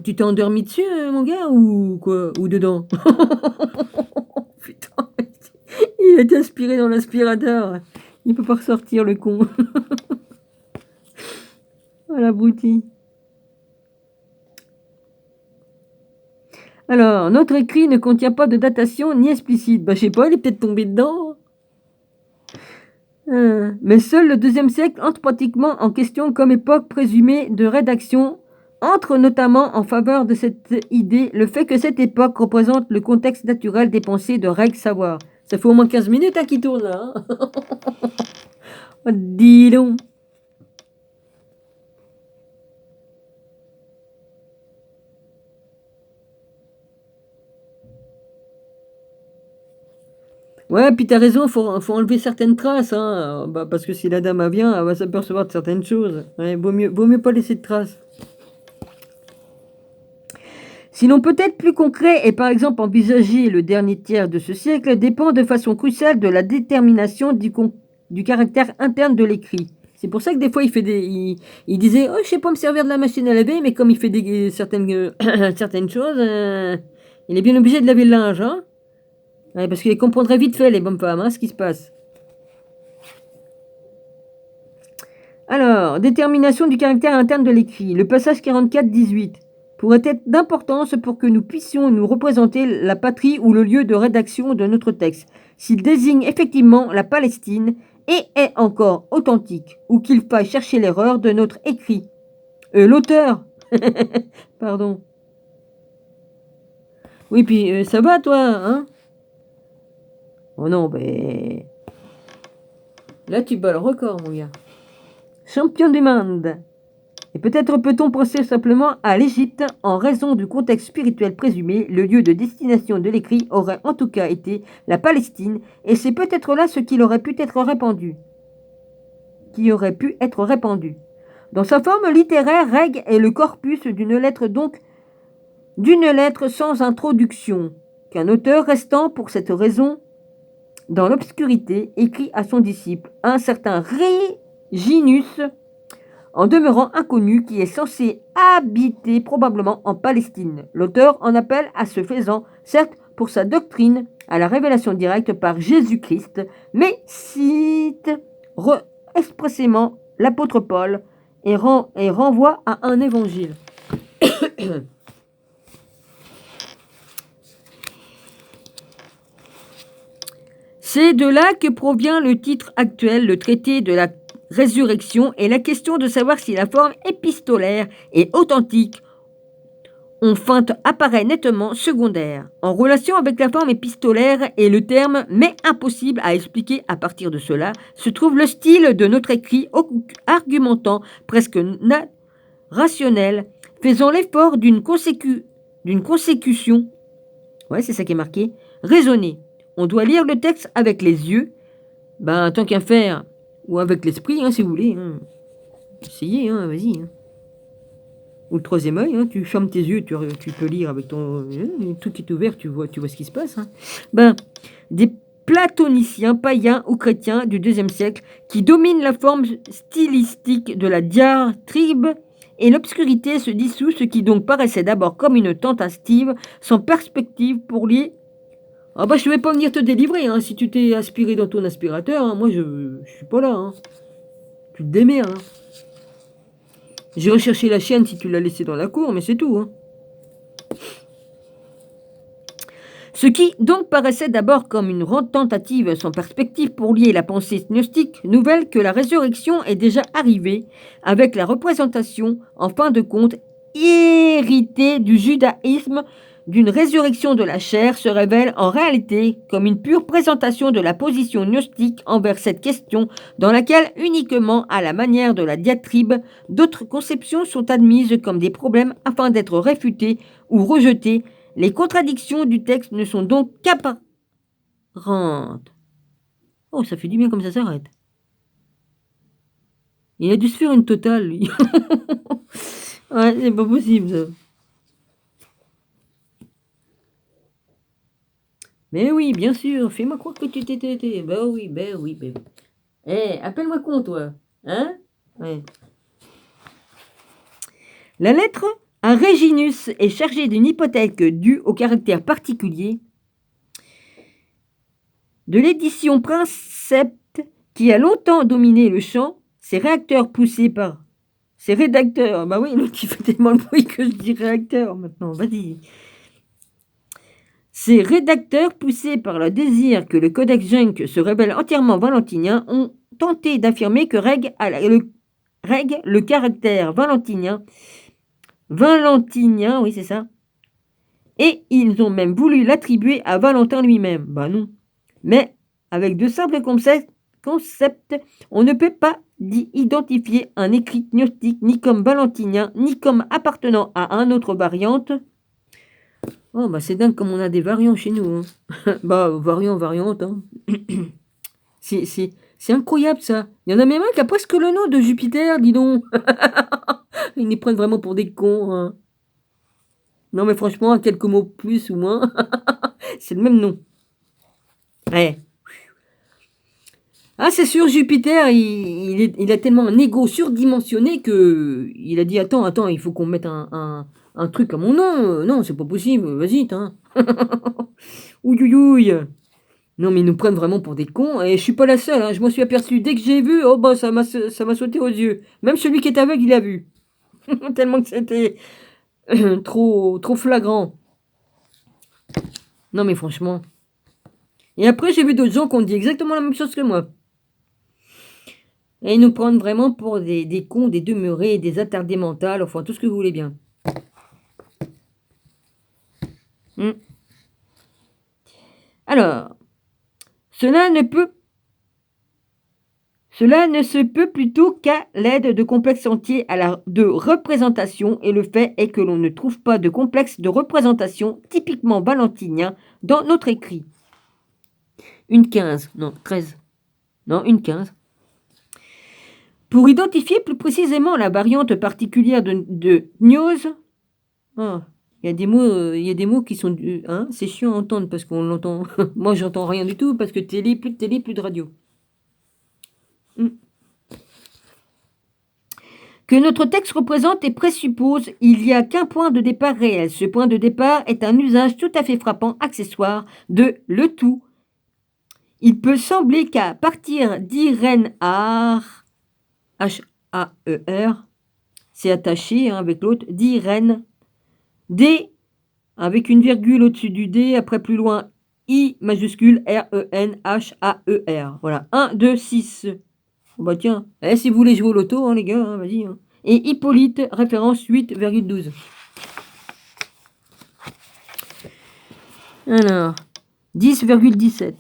Tu t'es endormi dessus, mon gars, ou quoi? Ou dedans? Putain, il a été aspiré dans l'aspirateur. Il peut pas ressortir, le con. Oh, l'abruti. Alors, notre écrit ne contient pas de datation ni explicite. Bah, je sais pas, il est peut-être tombé dedans. Mais seul le IIe siècle entre pratiquement en question comme époque présumée de rédaction, entre notamment en faveur de cette idée le fait que cette époque représente le contexte naturel des pensées de Reg savoir. Ça fait au moins 15 minutes hein, qu'il tourne là. Hein. Oh, dis donc. Ouais, puis t'as raison, faut enlever certaines traces, hein, bah, parce que si la dame elle vient, elle va s'apercevoir de certaines choses. Ouais, vaut mieux pas laisser de traces. Sinon peut-être plus concret et par exemple envisager le dernier tiers de ce siècle dépend de façon cruciale de la détermination du caractère interne de l'écrit. C'est pour ça que des fois il disait oh je sais pas me servir de la machine à laver, mais comme il fait certaines choses, il est bien obligé de laver le linge, hein. Ouais, parce qu'il comprendrait vite fait les bonnes femmes, hein, ce qui se passe. Alors, détermination du caractère interne de l'écrit. Le passage 44-18 pourrait être d'importance pour que nous puissions nous représenter la patrie ou le lieu de rédaction de notre texte, s'il désigne effectivement la Palestine et est encore authentique, ou qu'il faille chercher l'erreur de notre écrit. L'auteur Pardon. Oui, puis ça va toi, hein? Oh non, ben... Là, tu bats le record, mon gars. Champion du monde. Et peut-être peut-on penser simplement à l'Égypte en raison du contexte spirituel présumé, le lieu de destination de l'écrit aurait en tout cas été la Palestine, et c'est peut-être là ce qui aurait pu être répandu. Dans sa forme littéraire, Reg est le corpus d'une lettre, donc d'une lettre sans introduction, qu'un auteur restant pour cette raison dans l'obscurité écrit à son disciple, un certain Réginus, en demeurant inconnu, qui est censé habiter probablement en Palestine. L'auteur en appelle à ce faisant, certes pour sa doctrine à la révélation directe par Jésus-Christ, mais cite expressément l'apôtre Paul et renvoie à un évangile. C'est de là que provient le titre actuel, le traité de la résurrection, et la question de savoir si la forme épistolaire est authentique enfin apparaît nettement secondaire. En relation avec la forme épistolaire et le terme « mais impossible à expliquer à partir de cela » se trouve le style de notre écrit argumentant presque rationnel, faisant l'effort d'une consécution, ouais c'est ça qui est marqué, raisonnée. On doit lire le texte avec les yeux, tant qu'à faire, ou avec l'esprit, si vous voulez. Essayez, vas-y. Ou le troisième œil, tu fermes tes yeux, tu peux lire avec ton... tout qui est ouvert, tu vois ce qui se passe. Des platoniciens, païens ou chrétiens du IIe siècle qui dominent la forme stylistique de la diatribe et l'obscurité se dissout, ce qui donc paraissait d'abord comme une tentative sans perspective pour lier. Je vais pas venir te délivrer, si tu t'es aspiré dans ton aspirateur, moi je suis pas là. Tu te démerdes. J'ai recherché la chienne si tu l'as laissée dans la cour, mais c'est tout. Ce qui donc paraissait d'abord comme une tentative sans perspective pour lier la pensée gnostique nouvelle que la résurrection est déjà arrivée avec la représentation, en fin de compte, héritée du judaïsme d'une résurrection de la chair se révèle en réalité comme une pure présentation de la position gnostique envers cette question dans laquelle uniquement à la manière de la diatribe, d'autres conceptions sont admises comme des problèmes afin d'être réfutées ou rejetées. Les contradictions du texte ne sont donc qu'apparentes. Oh, ça fait du bien comme ça s'arrête. Il a dû se faire une totale, lui. Ouais, c'est pas possible, ça. Mais oui, bien sûr, fais-moi croire que tu t'étais. Oui. Appelle-moi con, toi. Ouais. La lettre à Réginus est chargée d'une hypothèque due au caractère particulier de l'édition Princept qui a longtemps dominé le champ, ces rédacteurs, oui, l'autre il fait tellement le bruit que je dis réacteur maintenant, vas-y. Ces rédacteurs, poussés par le désir que le Codex Junk se révèle entièrement valentinien, ont tenté d'affirmer que Reg, le caractère valentinien, oui c'est ça, et ils ont même voulu l'attribuer à Valentin lui-même. Non. Mais avec de simples concepts, on ne peut pas identifier un écrit gnostique ni comme valentinien, ni comme appartenant à un autre variante. Oh, c'est dingue comme on a des variants chez nous. Variante. C'est incroyable, ça. Il y en a même un qui a presque le nom de Jupiter, dis donc. Ils nous prennent vraiment pour des cons. Non, mais franchement, quelques mots plus ou moins, c'est le même nom. Ouais. C'est sûr, Jupiter, il a tellement un ego surdimensionné que il a dit attends, il faut qu'on mette un truc à mon nom. Non, c'est pas possible, vas-y, Ouïouïouï. Non, mais ils nous prennent vraiment pour des cons. Et je suis pas la seule, hein. Je m'en suis aperçu dès que j'ai vu. Oh, bah, ça m'a sauté aux yeux. Même celui qui est aveugle, il a vu. Tellement que c'était trop flagrant. Non, mais franchement. Et après, j'ai vu d'autres gens qui ont dit exactement la même chose que moi. Et ils nous prennent vraiment pour des cons, des demeurés, des attardés mentales, enfin, tout ce que vous voulez bien. Alors, cela ne se peut plutôt qu'à l'aide de complexes entiers de représentation, et le fait est que l'on ne trouve pas de complexe de représentation typiquement valentinien dans notre écrit. Une 15, non, 13. Non, une 15. Pour identifier plus précisément la variante particulière de gnose, il y a des mots qui sont... c'est chiant à entendre parce qu'on l'entend... Moi, j'entends rien du tout parce que plus de télé, plus de radio. Que notre texte représente et présuppose, il n'y a qu'un point de départ réel. Ce point de départ est un usage tout à fait frappant, accessoire, de le tout. Il peut sembler qu'à partir d'Irenar, H-A-E-R, c'est attaché avec l'autre, d'Irène, D, avec une virgule au-dessus du D, après plus loin, I majuscule, R-E-N-H-A-E-R. Voilà, 1, 2, 6. Bah tiens, si vous voulez jouer au loto, hein, les gars, hein, vas-y. Hein. Et Hippolyte, référence 8,12. Alors, 10,17.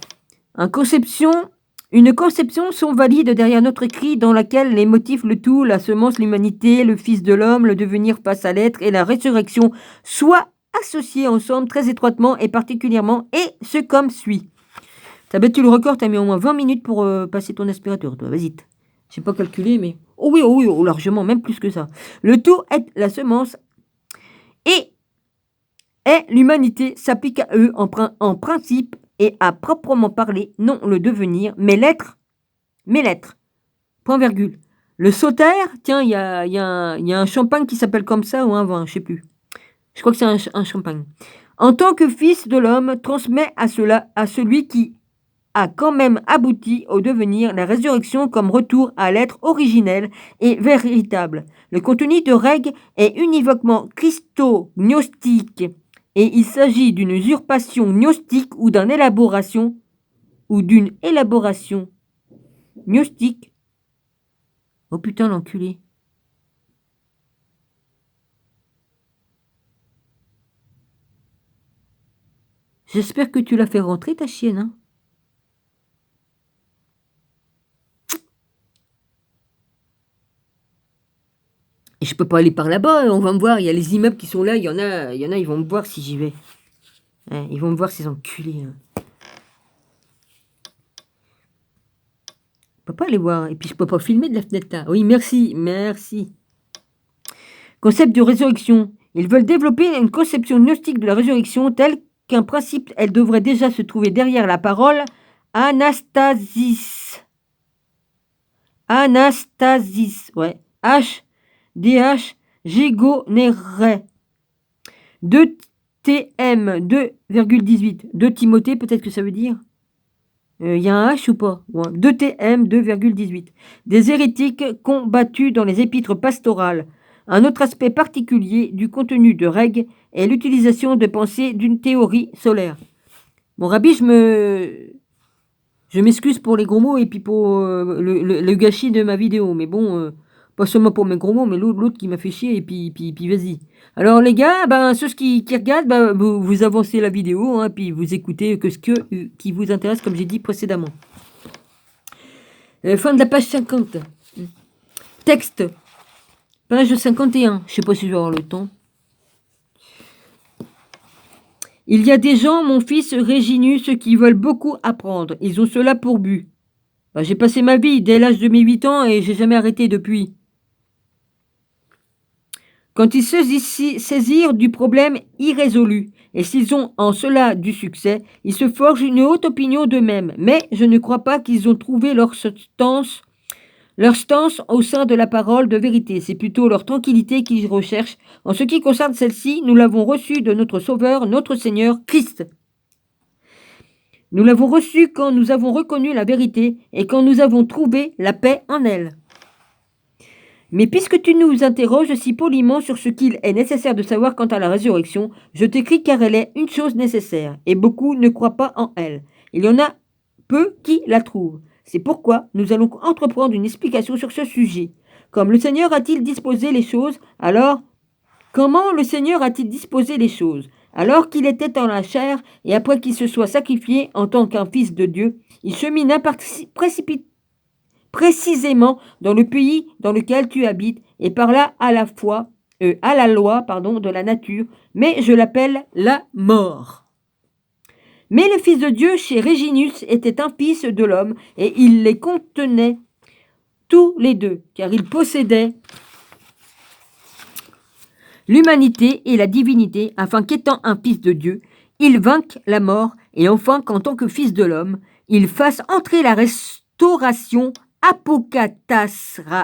Une conception sont valides derrière notre écrit dans laquelle les motifs, le tout, la semence, l'humanité, le fils de l'homme, le devenir face à l'être et la résurrection soient associés ensemble très étroitement et particulièrement, et ce comme suit. T'as battu le record, t'as mis au moins 20 minutes pour passer ton aspirateur, toi, vas-y. J'ai pas calculé, mais... Oh oui, largement, même plus que ça. Le tout est la semence et l'humanité s'applique à eux en principe et à proprement parler, non le devenir, mais l'être. Point virgule. Le sautère, tiens, il y a un champagne qui s'appelle comme ça, ou un vin, je sais plus. Je crois que c'est un champagne. En tant que fils de l'homme, transmet à celui qui a quand même abouti au devenir, la résurrection comme retour à l'être originel et véritable. Le contenu de Reg est univoquement christo-gnostique, et il s'agit d'une usurpation gnostique ou d'une élaboration gnostique. Oh putain, l'enculé. J'espère que tu l'as fait rentrer, ta chienne, hein. Et je peux pas aller par là-bas, on va me voir, il y a les immeubles qui sont là, il y en a, ils vont me voir si j'y vais. Hein, ils vont me voir, ces enculés. Hein. Je peux pas aller voir, et puis je peux pas filmer de la fenêtre là. Oui, merci. Concept de résurrection. Ils veulent développer une conception gnostique de la résurrection telle qu'un principe, elle devrait déjà se trouver derrière la parole anastasis. Ouais. H-D-H, Gégonéré. 2 TM 2,18. 2 Timothée, peut-être que ça veut dire. Il y a un H ou pas? 2 TM 2,18. Des hérétiques combattus dans les épîtres pastorales. Un autre aspect particulier du contenu de Reg est l'utilisation de pensée d'une théorie solaire. Bon, Rabbi, je m'excuse pour les gros mots et puis pour le gâchis de ma vidéo. Mais bon, pas seulement pour mes gros mots, mais l'autre qui m'a fait chier et puis vas-y. Alors les gars, ceux qui regardent, vous avancez la vidéo, hein, puis vous écoutez que ce qui vous intéresse, comme j'ai dit précédemment. Fin de la page 50. Texte. Page 51. Je sais pas si je vais avoir le temps. Il y a des gens, mon fils Réginus, qui veulent beaucoup apprendre. Ils ont cela pour but. J'ai passé ma vie dès l'âge de mes 8 ans et j'ai jamais arrêté depuis. Quand ils se saisirent du problème irrésolu, et s'ils ont en cela du succès, ils se forgent une haute opinion d'eux-mêmes. Mais je ne crois pas qu'ils ont trouvé leur stance au sein de la parole de vérité. C'est plutôt leur tranquillité qu'ils recherchent. En ce qui concerne celle-ci, nous l'avons reçue de notre Sauveur, notre Seigneur Christ. Nous l'avons reçue quand nous avons reconnu la vérité et quand nous avons trouvé la paix en elle. Mais puisque tu nous interroges si poliment sur ce qu'il est nécessaire de savoir quant à la résurrection, je t'écris car elle est une chose nécessaire, et beaucoup ne croient pas en elle. Il y en a peu qui la trouvent. C'est pourquoi nous allons entreprendre une explication sur ce sujet. Comme le Seigneur a-t-il disposé les choses, alors comment le Seigneur a-t-il disposé les choses? Alors qu'il était en la chair, et après qu'il se soit sacrifié en tant qu'un fils de Dieu, il chemina précisément dans le pays dans lequel tu habites, et parla à la loi de la nature, mais je l'appelle la mort. Mais le Fils de Dieu chez Réginus était un fils de l'homme, et il les contenait tous les deux, car il possédait l'humanité et la divinité, afin qu'étant un fils de Dieu, il vainque la mort, et enfin qu'en tant que fils de l'homme, il fasse entrer la restauration apokatasis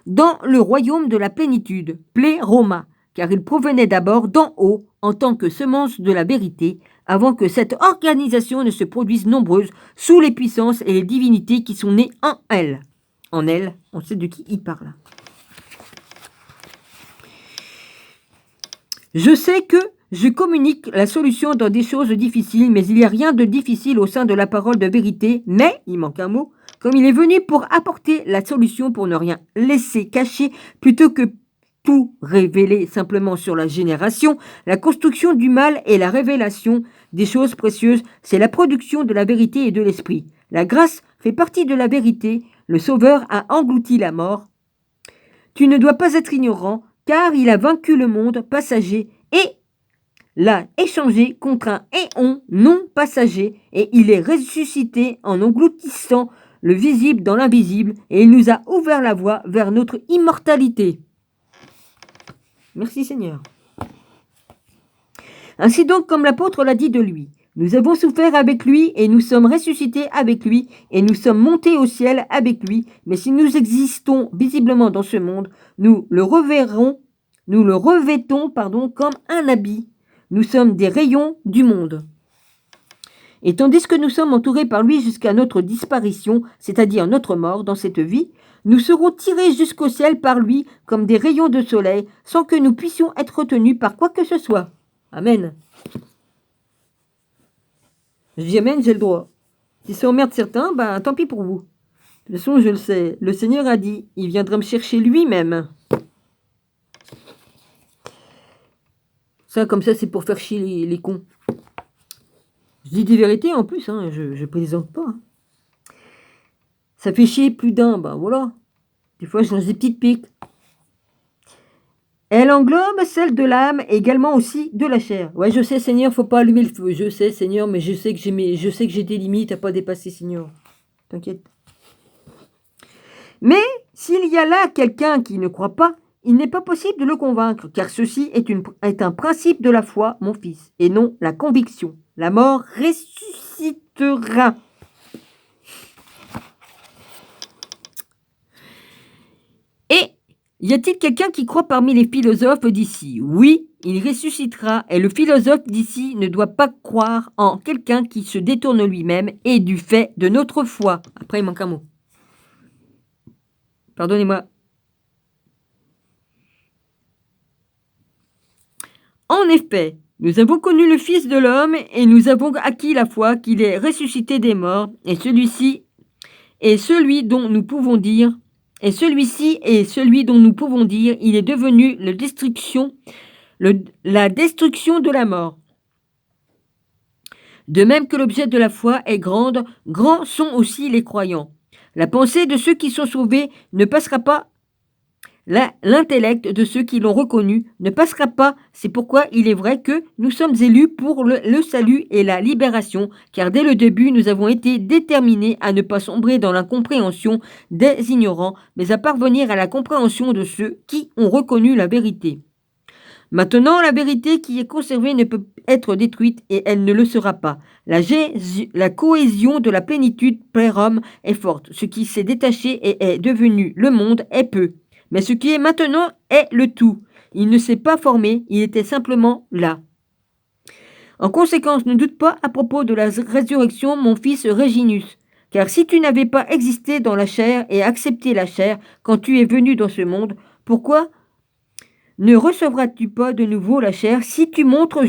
dans le royaume de la plénitude, Roma, car il provenait d'abord d'en haut en tant que semence de la vérité, avant que cette organisation ne se produise nombreuse sous les puissances et les divinités qui sont nées en elle. En elle, on sait de qui il parle. Je sais que je communique la solution dans des choses difficiles, mais il n'y a rien de difficile au sein de la parole de vérité, mais, il manque un mot, comme il est venu pour apporter la solution pour ne rien laisser cacher, plutôt que tout révéler simplement sur la génération, la construction du mal et la révélation des choses précieuses, c'est la production de la vérité et de l'esprit. La grâce fait partie de la vérité, le Sauveur a englouti la mort. Tu ne dois pas être ignorant, car il a vaincu le monde passager et l'a échangé contre un éon non passager, et il est ressuscité en engloutissant le visible dans l'invisible, et il nous a ouvert la voie vers notre immortalité. Merci Seigneur. Ainsi donc, comme l'apôtre l'a dit de lui, nous avons souffert avec lui et nous sommes ressuscités avec lui et nous sommes montés au ciel avec lui. Mais si nous existons visiblement dans ce monde, nous le revêtons comme un habit. Nous sommes des rayons du monde. Et tandis que nous sommes entourés par lui jusqu'à notre disparition, c'est-à-dire notre mort dans cette vie, nous serons tirés jusqu'au ciel par lui comme des rayons de soleil, sans que nous puissions être retenus par quoi que ce soit. Amen. Je dis amen, j'ai le droit. Si ça emmerde certains, tant pis pour vous. De toute façon, je le sais. Le Seigneur a dit, il viendra me chercher lui-même. Ça, comme ça, c'est pour faire chier les cons. Je dis des vérités en plus, hein, je plaisante pas. Ça fait chier plus d'un, voilà. Des fois, je lance des petites piques. Elle englobe celle de l'âme et également aussi de la chair. Ouais, je sais, Seigneur, faut pas allumer le feu. Je sais, Seigneur, mais je sais que j'ai des limites à pas dépasser, Seigneur. T'inquiète. Mais s'il y a là quelqu'un qui ne croit pas, il n'est pas possible de le convaincre, car ceci est un principe de la foi, mon fils, et non la conviction. La mort ressuscitera. Et y a-t-il quelqu'un qui croit parmi les philosophes d'ici? Oui, il ressuscitera, et le philosophe d'ici ne doit pas croire en quelqu'un qui se détourne lui-même et du fait de notre foi. Après, il manque un mot. Pardonnez-moi. En effet, nous avons connu le Fils de l'homme et nous avons acquis la foi qu'il est ressuscité des morts, et celui-ci est celui dont nous pouvons dire, il est devenu la destruction de la mort. De même que l'objet de la foi est grande, grands sont aussi les croyants. La pensée de ceux qui sont sauvés ne passera pas. L'intellect de ceux qui l'ont reconnu ne passera pas. C'est pourquoi il est vrai que nous sommes élus pour le salut et la libération, car dès le début, nous avons été déterminés à ne pas sombrer dans l'incompréhension des ignorants, mais à parvenir à la compréhension de ceux qui ont reconnu la vérité. Maintenant, la vérité qui est conservée ne peut être détruite et elle ne le sera pas. La cohésion de la plénitude Rome est forte. Ce qui s'est détaché et est devenu le monde est peu. Mais ce qui est maintenant est le tout. Il ne s'est pas formé, il était simplement là. En conséquence, ne doute pas à propos de la résurrection, mon fils Réginus. Car si tu n'avais pas existé dans la chair et accepté la chair quand tu es venu dans ce monde, pourquoi ne recevras-tu pas de nouveau la chair si tu montres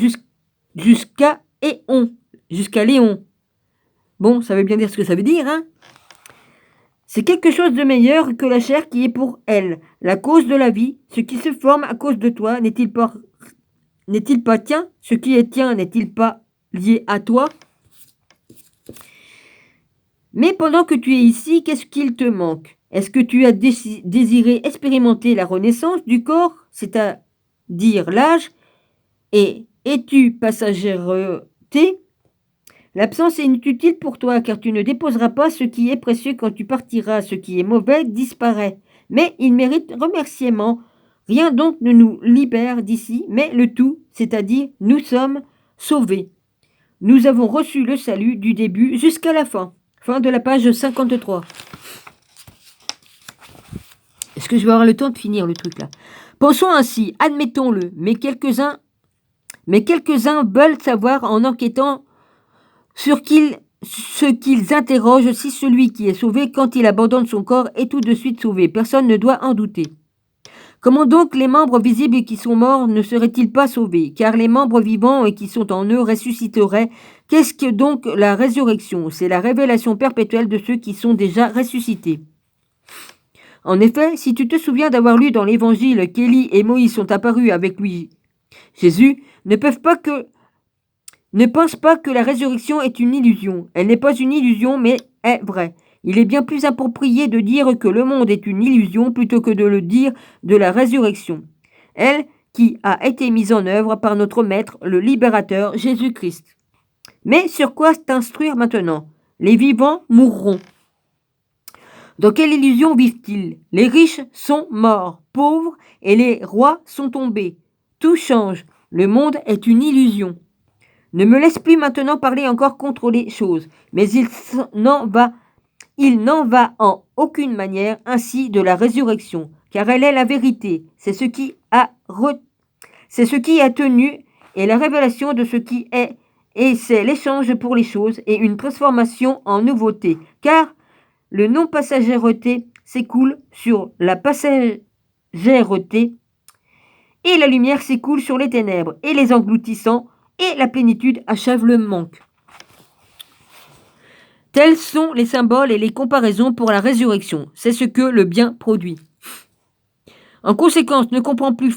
jusqu'à Éon, jusqu'à Léon? Bon, ça veut bien dire ce que ça veut dire, hein? C'est quelque chose de meilleur que la chair qui est pour elle, la cause de la vie. Ce qui se forme à cause de toi n'est-il pas tien? Ce qui est tien n'est-il pas lié à toi? Mais pendant que tu es ici, qu'est-ce qu'il te manque? Est-ce que tu as désiré expérimenter la renaissance du corps, c'est-à-dire l'âge, et es-tu passagèreté? L'absence est inutile pour toi, car tu ne déposeras pas ce qui est précieux quand tu partiras. Ce qui est mauvais disparaît. Mais il mérite remerciement. Rien donc ne nous libère d'ici, mais le tout, c'est-à-dire nous sommes sauvés. Nous avons reçu le salut du début jusqu'à la fin. Fin de la page 53. Est-ce que je vais avoir le temps de finir le truc là? Pensons ainsi, admettons-le, mais quelques-uns veulent savoir en enquêtant sur ce qu'ils interrogent si celui qui est sauvé quand il abandonne son corps est tout de suite sauvé. Personne ne doit en douter. Comment donc les membres visibles qui sont morts ne seraient-ils pas sauvés? Car les membres vivants et qui sont en eux ressusciteraient. Qu'est-ce que donc la résurrection? C'est la révélation perpétuelle de ceux qui sont déjà ressuscités. En effet, si tu te souviens d'avoir lu dans l'Évangile qu'Élie et Moïse sont apparus avec lui, Jésus, ne pense pas que la résurrection est une illusion. Elle n'est pas une illusion, mais est vraie. Il est bien plus approprié de dire que le monde est une illusion plutôt que de le dire de la résurrection. Elle qui a été mise en œuvre par notre Maître, le Libérateur, Jésus-Christ. Mais sur quoi t'instruire maintenant? Les vivants mourront. Dans quelle illusion vivent-ils? Les riches sont morts, pauvres, et les rois sont tombés. Tout change. Le monde est une illusion. Ne me laisse plus maintenant parler encore contre les choses, mais il n'en va en aucune manière ainsi de la résurrection, car elle est la vérité, c'est ce qui a tenu et la révélation de ce qui est, et c'est l'échange pour les choses et une transformation en nouveauté, car le non-passagèreté s'écoule sur la passagèreté, et la lumière s'écoule sur les ténèbres, et les engloutissant, et la plénitude achève le manque. Tels sont les symboles et les comparaisons pour la résurrection. C'est ce que le bien produit. En conséquence, ne comprend plus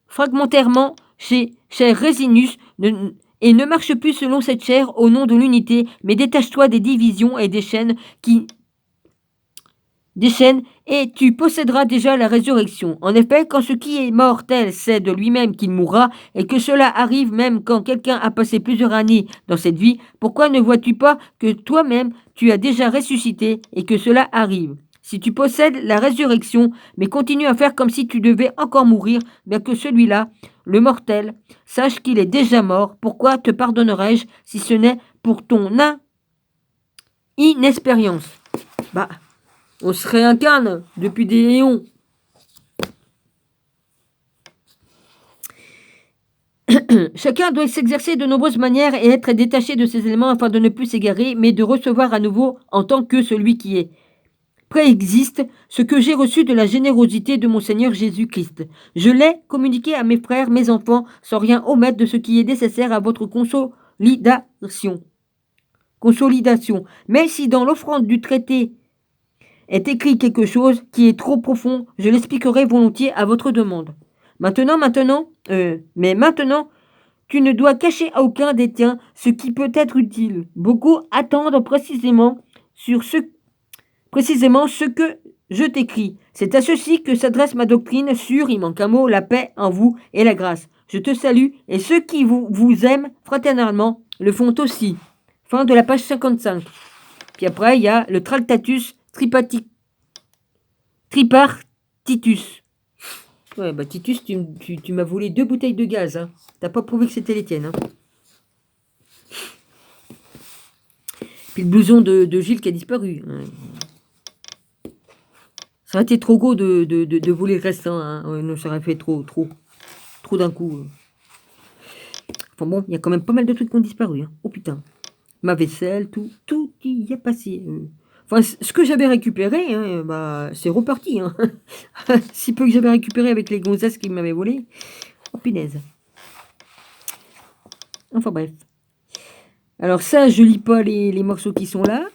fragmentairement chez Résinus et ne marche plus selon cette chair au nom de l'unité, mais détache-toi des divisions et des chaînes et tu posséderas déjà la résurrection. En effet, quand ce qui est mortel sait de lui-même qu'il mourra, et que cela arrive même quand quelqu'un a passé plusieurs années dans cette vie, pourquoi ne vois-tu pas que toi-même tu as déjà ressuscité et que cela arrive? Si tu possèdes la résurrection, mais continue à faire comme si tu devais encore mourir, bien que celui-là, le mortel, sache qu'il est déjà mort, pourquoi te pardonnerais-je si ce n'est pour ton inexpérience? On se réincarne depuis des éons. Chacun doit s'exercer de nombreuses manières et être détaché de ces éléments afin de ne plus s'égarer, mais de recevoir à nouveau en tant que celui qui est. Préexiste ce que j'ai reçu de la générosité de mon Seigneur Jésus-Christ. Je l'ai communiqué à mes frères, mes enfants, sans rien omettre de ce qui est nécessaire à votre consolidation. Mais si dans l'offrande du traité est écrit quelque chose qui est trop profond, je l'expliquerai volontiers à votre demande. Maintenant, tu ne dois cacher à aucun des tiens ce qui peut être utile. Beaucoup attendent précisément ce que je t'écris. C'est à ceci que s'adresse ma doctrine sur, il manque un mot, la paix en vous et la grâce. Je te salue, et ceux qui vous aiment fraternellement le font aussi. Fin de la page 55. Puis après, il y a le Tractatus Tripartitus. Ouais, Titus, tu m'as volé 2 bouteilles de gaz. Hein. T'as pas prouvé que c'était les tiennes. Hein. Puis le blouson de Gilles qui a disparu. Hein. Ça aurait été trop gros de voler le restant. Hein. Ouais, non, ça aurait fait trop d'un coup. Enfin bon, il y a quand même pas mal de trucs qui ont disparu. Hein. Oh putain. Ma vaisselle, tout y est passé. Enfin, ce que j'avais récupéré, hein, bah, c'est reparti. Hein. Si peu que j'avais récupéré avec les gonzesses qui m'avaient volé. Oh punaise. Enfin bref. Alors ça, je lis pas les morceaux qui sont là.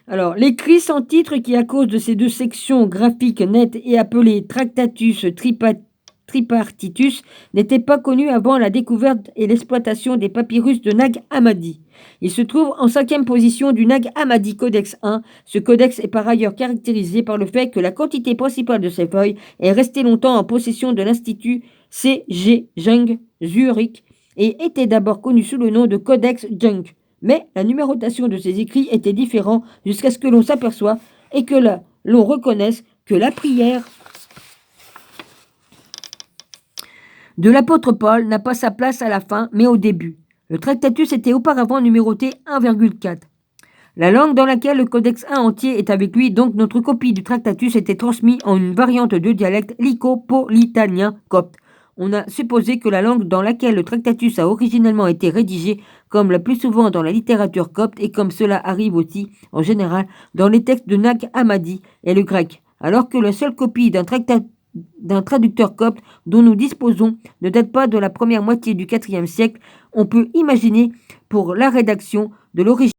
Alors, l'écrit sans titre qui, à cause de ces deux sections graphiques nettes et appelées Tractatus tripartitus, n'était pas connu avant la découverte et l'exploitation des papyrus de Nag Hammadi. Il se trouve en 5e position du Nag Hammadi Codex 1. Ce codex est par ailleurs caractérisé par le fait que la quantité principale de ces feuilles est restée longtemps en possession de l'Institut C.G. Jung, Zurich, et était d'abord connu sous le nom de Codex Jung. Mais la numérotation de ces écrits était différente jusqu'à ce que l'on s'aperçoive et que l'on reconnaisse que la prière de l'apôtre Paul n'a pas sa place à la fin, mais au début. Le Tractatus était auparavant numéroté 1,4. La langue dans laquelle le Codex 1 entier est avec lui, donc notre copie du Tractatus, était transmise en une variante de dialecte lycopolitanien copte. On a supposé que la langue dans laquelle le Tractatus a originellement été rédigé, comme le plus souvent dans la littérature copte et comme cela arrive aussi, en général, dans les textes de Nag Hammadi, est le grec, alors que la seule copie d'un traducteur copte dont nous disposons ne date pas de la première moitié du IVe siècle, on peut imaginer pour la rédaction de l'origine